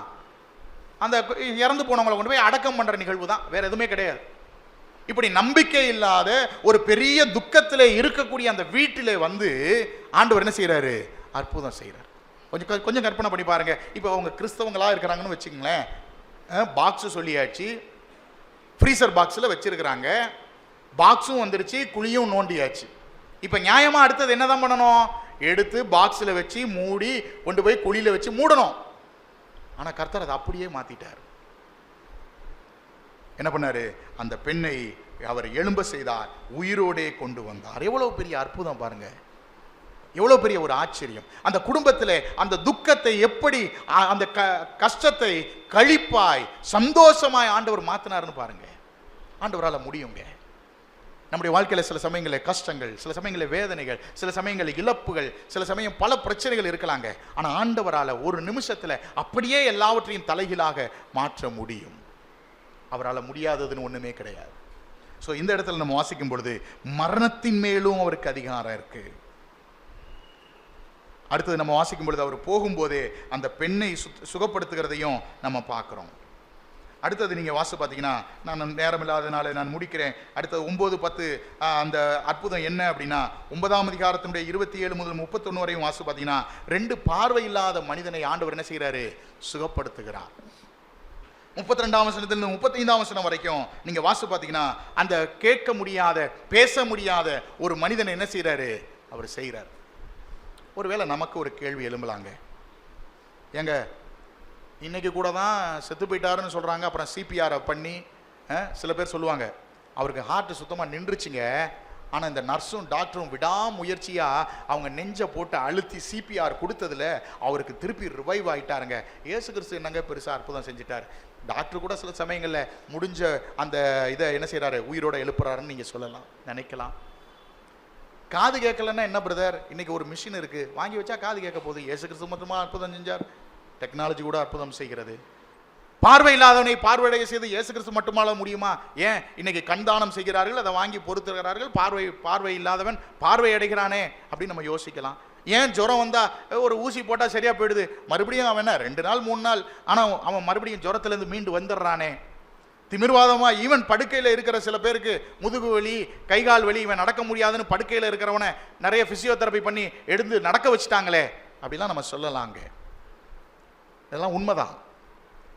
S1: அந்த இறந்து போனவங்களை கொண்டு போய் அடக்கம் பண்ற நிகழ்வு தான், வேற எதுவுமே கிடையாது. இப்படி நம்பிக்கை இல்லாத ஒரு பெரிய துக்கத்திலே இருக்கக்கூடிய அந்த வீட்டிலே வந்து ஆண்டவர் என்ன செய்யறாரு, அற்புதம் செய்யறாரு. கொஞ்சம் கற்பனை பண்ணி பாருங்க. இப்போ அவங்க கிறிஸ்தவங்களா இருக்கிறாங்கன்னு வச்சுக்கங்களேன், பாக்ஸ் சொல்லியாச்சு, ஃப்ரீசர் பாக்ஸில் வச்சிருக்கிறாங்க, பாக்ஸும் வந்துருச்சு, குழியும் நோண்டியாச்சு. இப்போ நியாயமா அடுத்தது என்னதான் பண்ணணும், எடுத்து பாக்ஸில் வச்சு மூடி கொண்டு போய் குழியில வச்சு மூடணும். ஆனா கர்த்தர் அதை அப்படியே மாத்திட்டார். என்ன பண்ணாரு, அந்த பெண்ணை அவர் எழும்ப செய்தார், உயிரோடே கொண்டு வந்தார். எவ்வளவு பெரிய அற்புதம் பாருங்க, எவ்வளவு பெரிய ஒரு ஆச்சரியம். அந்த குடும்பத்தில் அந்த துக்கத்தை எப்படி, அந்த கஷ்டத்தை கழிப்பாய் சந்தோஷமாய் ஆண்டவர் மாத்தினார்னு பாருங்க. ஆண்டவரால் முடியுங்க. நம்முடைய வாழ்க்கையில் சில சமயங்களில் கஷ்டங்கள், சில சமயங்களில் வேதனைகள், சில சமயங்களில் இழப்புகள், சில சமயம் பல பிரச்சனைகள் இருக்கலாங்க. ஆனா ஆண்டவரால் ஒரு நிமிஷத்துல அப்படியே எல்லாவற்றையும் தலைகீழாக மாற்ற முடியும். அவரால் முடியாததுன்னு ஒண்ணுமே கிடையாது. ஸோ இந்த இடத்துல நம்ம வாசிக்கும் பொழுது மரணத்தின் மேலும் அவருக்கு அதிகாரம் இருக்கு. அடுத்தது நம்ம வாசிக்கும் பொழுது அவர் போகும்போதே அந்த பெண்ணை சுகப்படுத்துகிறதையும் நம்ம பார்க்கிறோம். அடுத்தது நீங்க வாசி பார்த்தீங்கன்னா, நான் நேரம் இல்லாதனால நான் முடிக்கிறேன். அடுத்தது 9:10 அந்த அற்புதம் என்ன அப்படின்னா, 9ஆம் அதிகாரத்தினுடைய 27 முதல் 31 வரையும் வாசி பார்த்தீங்கன்னா, 2 பார்வை இல்லாத மனிதனை ஆண்டவர் என்ன செய்யறாரு, சுகப்படுத்துகிறார். 32ஆம் வசனத்திலிருந்து 35ஆம் வசனம் வரைக்கும் நீங்க வாசி பார்த்தீங்கன்னா, அந்த கேட்க முடியாத, பேச முடியாத ஒரு மனிதனை என்ன செய்யறாரு, அவர் செய்கிறார். ஒருவேளை நமக்கு ஒரு கேள்வி எழும்பலாங்க, ஏங்க இன்னைக்கு கூட தான் செத்து போயிட்டாருன்னு சொல்றாங்க, அப்புறம் சிபிஆர் பண்ணி சில பேர் சொல்லுவாங்க அவருக்கு ஹார்ட் சுத்தமாக நின்றுச்சுங்க. ஆனால் இந்த நர்ஸும் டாக்டரும் விடாமுயற்சியாக அவங்க நெஞ்சை போட்டு அழுத்தி சிபிஆர் கொடுத்ததுல அவருக்கு திருப்பி ரிவைவ் ஆகிட்டாருங்க. இயேசு கிறிஸ்து என்னங்க பெருசாக அற்புதம் செஞ்சுட்டார். டாக்டர் கூட சில சமயங்களில் முடிஞ்ச அந்த இதை என்ன செய்கிறாரு, உயிரோட எழுப்புறாருன்னு நீங்கள் சொல்லலாம், நினைக்கலாம். காது கேட்கலன்னா என்ன பிரதர், இன்னைக்கு ஒரு மிஷின் இருக்குது, வாங்கி வச்சா காது கேட்க போகுது. இயேசு கிறிஸ்து மட்டுமா அற்புதம் செஞ்சார்? டெக்னாலஜி கூட அற்புதம் செய்கிறது. பார்வை இல்லாதவனை பார்வையடைய செய்து இயேசு கிறிஸ்து மட்டுமால முடியுமா? ஏன் இன்னைக்கு கண்தானம் செய்கிறார்கள், அதை வாங்கி பொறுத்துகிறார்கள். பார்வை இல்லாதவன் பார்வை அடைகிறானே அப்படின்னு நம்ம யோசிக்கலாம். ஏன் ஜுரம் வந்தா ஒரு ஊசி போட்டால் சரியா போயிடுது, மறுபடியும் அவன் 2 நாள் 3 நாள் ஆனால் அவன் மறுபடியும் ஜுரத்திலேருந்து மீண்டு வந்துடுறானே. திமிர்வாதமா ஈவன் படுக்கையில் இருக்கிற சில பேருக்கு முதுகு வலி, கைகால் வலி, இவன் நடக்க முடியாதுன்னு படுக்கையில் இருக்கிறவனை நிறைய பிசியோதெரப்பி பண்ணி எடுத்து நடக்க வச்சுட்டாங்களே அப்படிலாம் நம்ம சொல்லலாங்க. இதெல்லாம் உண்மைதான்.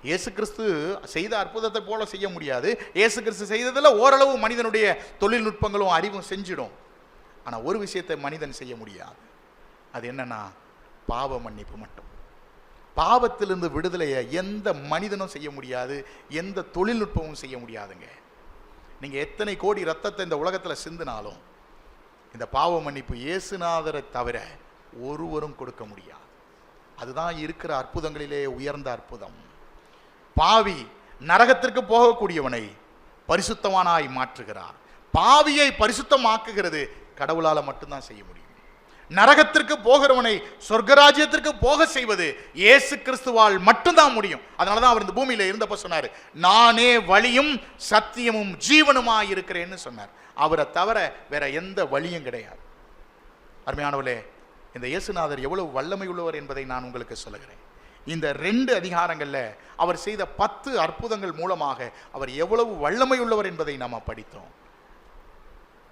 S1: இயேசு கிறிஸ்து செய்த அற்புதத்தை போல செய்ய முடியாது. இயேசு கிறிஸ்து செய்ததில் ஓரளவு மனிதனுடைய தொழில்நுட்பங்களும் அறிவும் செஞ்சிடும். ஆனால் ஒரு விஷயத்தை மனிதன் செய்ய முடியாது. அது என்னன்னா பாவ மன்னிப்பு மட்டும். பாவத்திலிருந்து விடுதலையை எந்த மனிதனும் செய்ய முடியாது, எந்த தொழில்நுட்பமும் செய்ய முடியாதுங்க. நீங்க எத்தனை கோடி ரத்தத்தை இந்த உலகத்தில் சிந்தினாலும் இந்த பாவ மன்னிப்பு இயேசுநாதரை தவிர ஒருவரும் கொடுக்க முடியாது. அதுதான் இருக்கிற அற்புதங்களிலே உயர்ந்த அற்புதம். பாவி நரகத்திற்கு போகக்கூடியவனை பரிசுத்தவானாய் மாற்றுகிறார். பாவியை பரிசுத்தமாக்குகிறது கடவுளால மட்டும்தான் செய்ய முடியும். நரகத்திற்கு போகிறவனை சொர்க்கராஜ்யத்திற்கு போக செய்வது இயேசு கிறிஸ்துவால் மட்டும்தான் முடியும். அதனாலதான் அவர் இந்த பூமியில இருந்தப்ப சொன்னார், நானே வழியும் சத்தியமும் ஜீவனுமாய் இருக்கிறேன்னு சொன்னார். அவரை தவிர வேற எந்த வழியும் கிடையாது. அருமையானவர்களே, இந்த இயேசுநாதர் எவ்வளவு வல்லமை உள்ளவர் என்பதை நான் உங்களுக்கு சொல்லுகிறேன். இந்த 2 அதிகாரங்கள்ல அவர் செய்த 10 அற்புதங்கள் மூலமாக அவர் எவ்வளவு வல்லமை உள்ளவர் என்பதை நாம் படித்தோம்.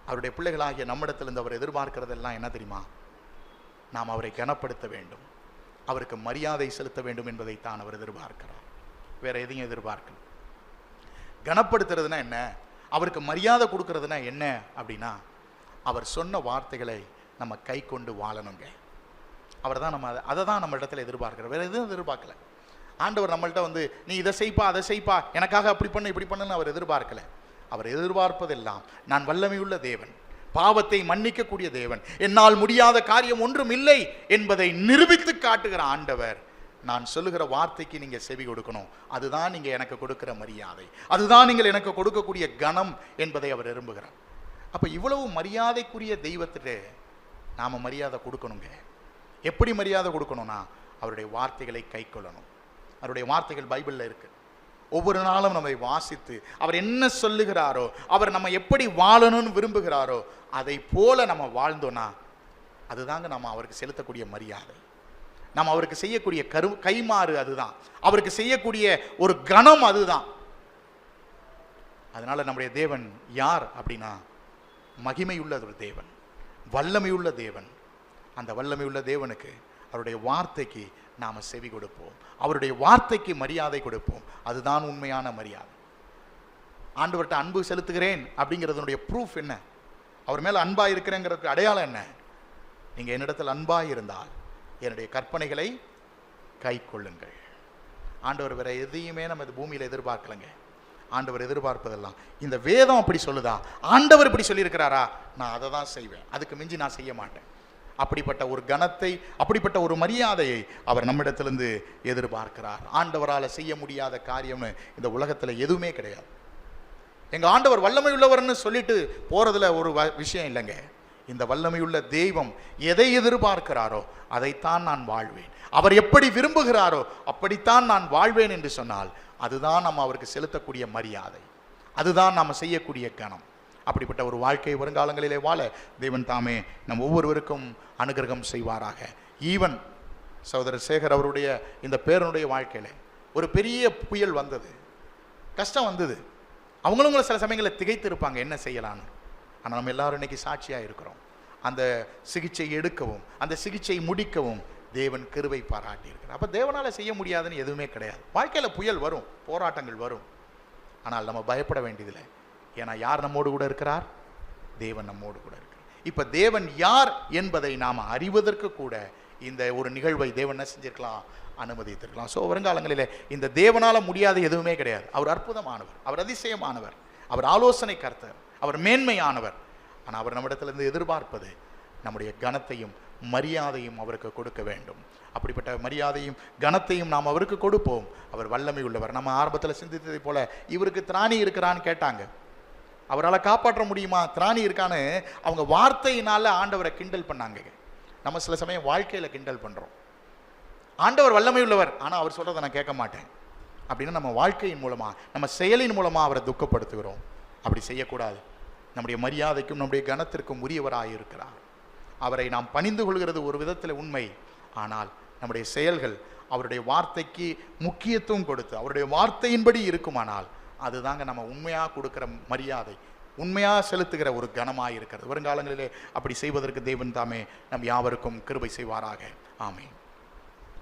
S1: அவருடைய பிள்ளைகளாகிய நம்மிடத்திலிருந்து அவர் எதிர்பார்க்கிறதெல்லாம் என்ன தெரியுமா? நாம் அவரை கனப்படுத்த வேண்டும், அவருக்கு மரியாதை செலுத்த வேண்டும் என்பதைத்தான் அவர் எதிர்பார்க்கிறார். வேற எதையும் எதிர்பார்க்கல. கனப்படுத்துறதுனா என்ன, அவருக்கு மரியாதை கொடுக்கறதுனா என்ன அப்படின்னா, அவர் சொன்ன வார்த்தைகளை நம்ம கை கொண்டு வாழணுங்க. அவர் தான் அதை தான் நம்ம இடத்துல எதிர்பார்க்கிறார். வேற எதுவும் எதிர்பார்க்கல. ஆண்டவர் நம்மள்ட்ட நீ இதை செய்ப்பா அதை செய்ப்பா எனக்காக அப்படி பண்ணு இப்படி பண்ணுன்னு அவர் எதிர்பார்க்கல. அவர் எதிர்பார்ப்பதெல்லாம், நான் வல்லமையுள்ள தேவன், பாவத்தை மன்னிக்கக்கூடிய தேவன், என்னால் முடியாத காரியம் ஒன்றும் இல்லை என்பதை நிரூபித்து காட்டுகிற ஆண்டவர். நான் சொல்லுகிற வார்த்தைக்கு நீங்க செவி கொடுக்கணும். அதுதான் நீங்க எனக்கு கொடுக்கிற மரியாதை, அதுதான் நீங்கள் எனக்கு கொடுக்கக்கூடிய கனம் என்பதை அவர் விரும்புகிறார். அப்ப இவ்வளவு மரியாதைக்குரிய தெய்வத்திற்கு நாம மரியாதை கொடுக்கணுங்க. எப்படி மரியாதை கொடுக்கணும்னா, அவருடைய வார்த்தைகளை கை கொள்ளணும். அவருடைய வார்த்தைகள் பைபிள்ல இருக்கு. ஒவ்வொரு நாளும் நம்மை வாசித்து அவர் என்ன சொல்லுகிறாரோ, அவர் நம்ம எப்படி வாழணும்னு விரும்புகிறாரோ அதை போல நம்ம வாழ்ந்தோம்னா அதுதாங்க நம்ம அவருக்கு செலுத்தக்கூடிய மரியாதை. நம்ம அவருக்கு செய்யக்கூடிய கைமாறு அதுதான். அவருக்கு செய்யக்கூடிய ஒரு கணம் அதுதான். அதனால நம்முடைய தேவன் யார் அப்படின்னா, மகிமையுள்ள ஒரு தேவன், வல்லமையுள்ள தேவன். அந்த வல்லமையுள்ள தேவனுக்கு, அவருடைய வார்த்தைக்கு நாம செவி கொடுப்போம், அவருடைய வார்த்தைக்கு மரியாதை கொடுப்போம். அதுதான் உண்மையான மரியாதை. ஆண்டவர்கிட்ட அன்பு செலுத்துகிறேன் அப்படிங்கிறதுனுடைய ப்ரூஃப் என்ன? அவர் மேல அன்பா இருக்கிறேங்கிறதுக்கு அடையாளம் என்ன? நீங்க என்னிடத்தில் அன்பா இருந்தால் என்னுடைய கற்பனைகளை கை கொள்ளுங்கள். ஆண்டவர் வேற எதையுமே நம்ம இந்த பூமியில எதிர்பார்க்கலங்க. ஆண்டவர் எதிர்பார்ப்பதெல்லாம் இந்த வேதம் அப்படி சொல்லுதா, ஆண்டவர் இப்படி சொல்லியிருக்கிறாரா, நான் அதை தான் செய்வேன், அதுக்கு மிஞ்சி நான் செய்ய மாட்டேன். அப்படிப்பட்ட ஒரு கணத்தை, அப்படிப்பட்ட ஒரு மரியாதையை அவர் நம்மிடத்திலிருந்து எதிர்பார்க்கிறார். ஆண்டவரால் செய்ய முடியாத காரியம்னு இந்த உலகத்தில் எதுவுமே கிடையாது. எங்க ஆண்டவர் வல்லமை உள்ளவர்னு சொல்லிட்டு போறதுல ஒரு விஷயம் இல்லைங்க. இந்த வல்லமையுள்ள தெய்வம் எதை எதிர்பார்க்கிறாரோ அதைத்தான் நான் வாழ்வேன், அவர் எப்படி விரும்புகிறாரோ அப்படித்தான் நான் வாழ்வேன் என்று சொன்னால் அதுதான் நம்ம அவருக்கு செலுத்தக்கூடிய மரியாதை, அதுதான் நாம் செய்யக்கூடிய கணம். அப்படிப்பட்ட ஒரு வாழ்க்கை வருங்காலங்களிலே வாழ தேவன் தாமே நம் ஒவ்வொருவருக்கும் அனுகிரகம் செய்வாராக. ஈவன் சகோதரர் சேகர் அவருடைய இந்த பேரனுடைய வாழ்க்கையில் ஒரு பெரிய புயல் வந்தது, கஷ்டம் வந்தது. அவங்களும் சில சமயங்களில் திகைத்து இருப்பாங்க, என்ன செய்யலான்னு. ஆனால் நம்ம எல்லாரும் இன்னைக்கு சாட்சியாக இருக்கிறோம். அந்த சிகிச்சை எடுக்கவும் அந்த சிகிச்சை முடிக்கவும் தேவன் கிருபை பாராட்டி இருக்கிறார். அப்போ தேவனால் செய்ய முடியாதுன்னு எதுவுமே கிடையாது. வாழ்க்கையில் புயல் வரும், போராட்டங்கள் வரும், ஆனால் நம்ம பயப்பட வேண்டியதில்லை. ஏன்னா யார் நம்மோடு கூட இருக்கிறார்? தேவன் நம்மோடு கூட இருக்கிறார். இப்போ தேவன் யார் என்பதை நாம் அறிவதற்கு கூட இந்த ஒரு நிகழ்வை தேவன் என்ன செஞ்சிருக்கலாம், அனுமதித்திருக்கலாம். ஸோ வருங்காலங்களில் இந்த தேவனால் முடியாத எதுவுமே கிடையாது. அவர் அற்புதமானவர், அவர் அதிசயமானவர். அவர் ஆலோசனை கர்த்தர், அவர் மேன்மையானவர். ஆனால் அவர் நம்மிடத்திலிருந்து எதிர்பார்ப்பது நம்முடைய கனத்தையும் மரியாதையும் அவருக்கு கொடுக்க வேண்டும். அப்படிப்பட்ட மரியாதையும் கனத்தையும் நாம் அவருக்கு கொடுப்போம். அவர் வல்லமை உள்ளவர். நம்ம ஆரம்பத்தில் சிந்தித்ததை போல இவருக்கு திராணி இருக்கிறான்னு கேட்டாங்க. அவரால் காப்பாற்ற முடியுமா, திராணி இருக்கான்னு அவங்க வார்த்தையினால ஆண்டவரை கிண்டல் பண்ணாங்க. நம்ம சில சமயம் வாழ்க்கையில் கிண்டல் பண்ணுறோம். ஆண்டவர் வல்லமை உள்ளவர், ஆனால் அவர் சொல்கிறத நான் கேட்க மாட்டேன் அப்படின்னு நம்ம வாழ்க்கையின் மூலமாக, நம்ம செயலின் மூலமாக அவரை துக்கப்படுத்துகிறோம். அப்படி செய்யக்கூடாது. நம்முடைய மரியாதைக்கும் நம்முடைய கனத்திற்கும் உரியவராக இருக்கிறார். அவரை நாம் பணிந்து கொள்கிறது ஒரு விதத்தில் உண்மை. ஆனால் நம்முடைய செயல்கள் அவருடைய வார்த்தைக்கு முக்கியத்துவம் கொடுத்து அவருடைய வார்த்தையின்படி இருக்குமானால் அதுதாங்க நம்ம உண்மையாக கொடுக்குற மரியாதை, உண்மையாக செலுத்துகிற ஒரு கனமாக இருக்கிறது. வருங்காலங்களிலே அப்படி செய்வதற்கு தேவன் தாமே நம் யாவருக்கும் கிருபை செய்வாராக. ஆமென்.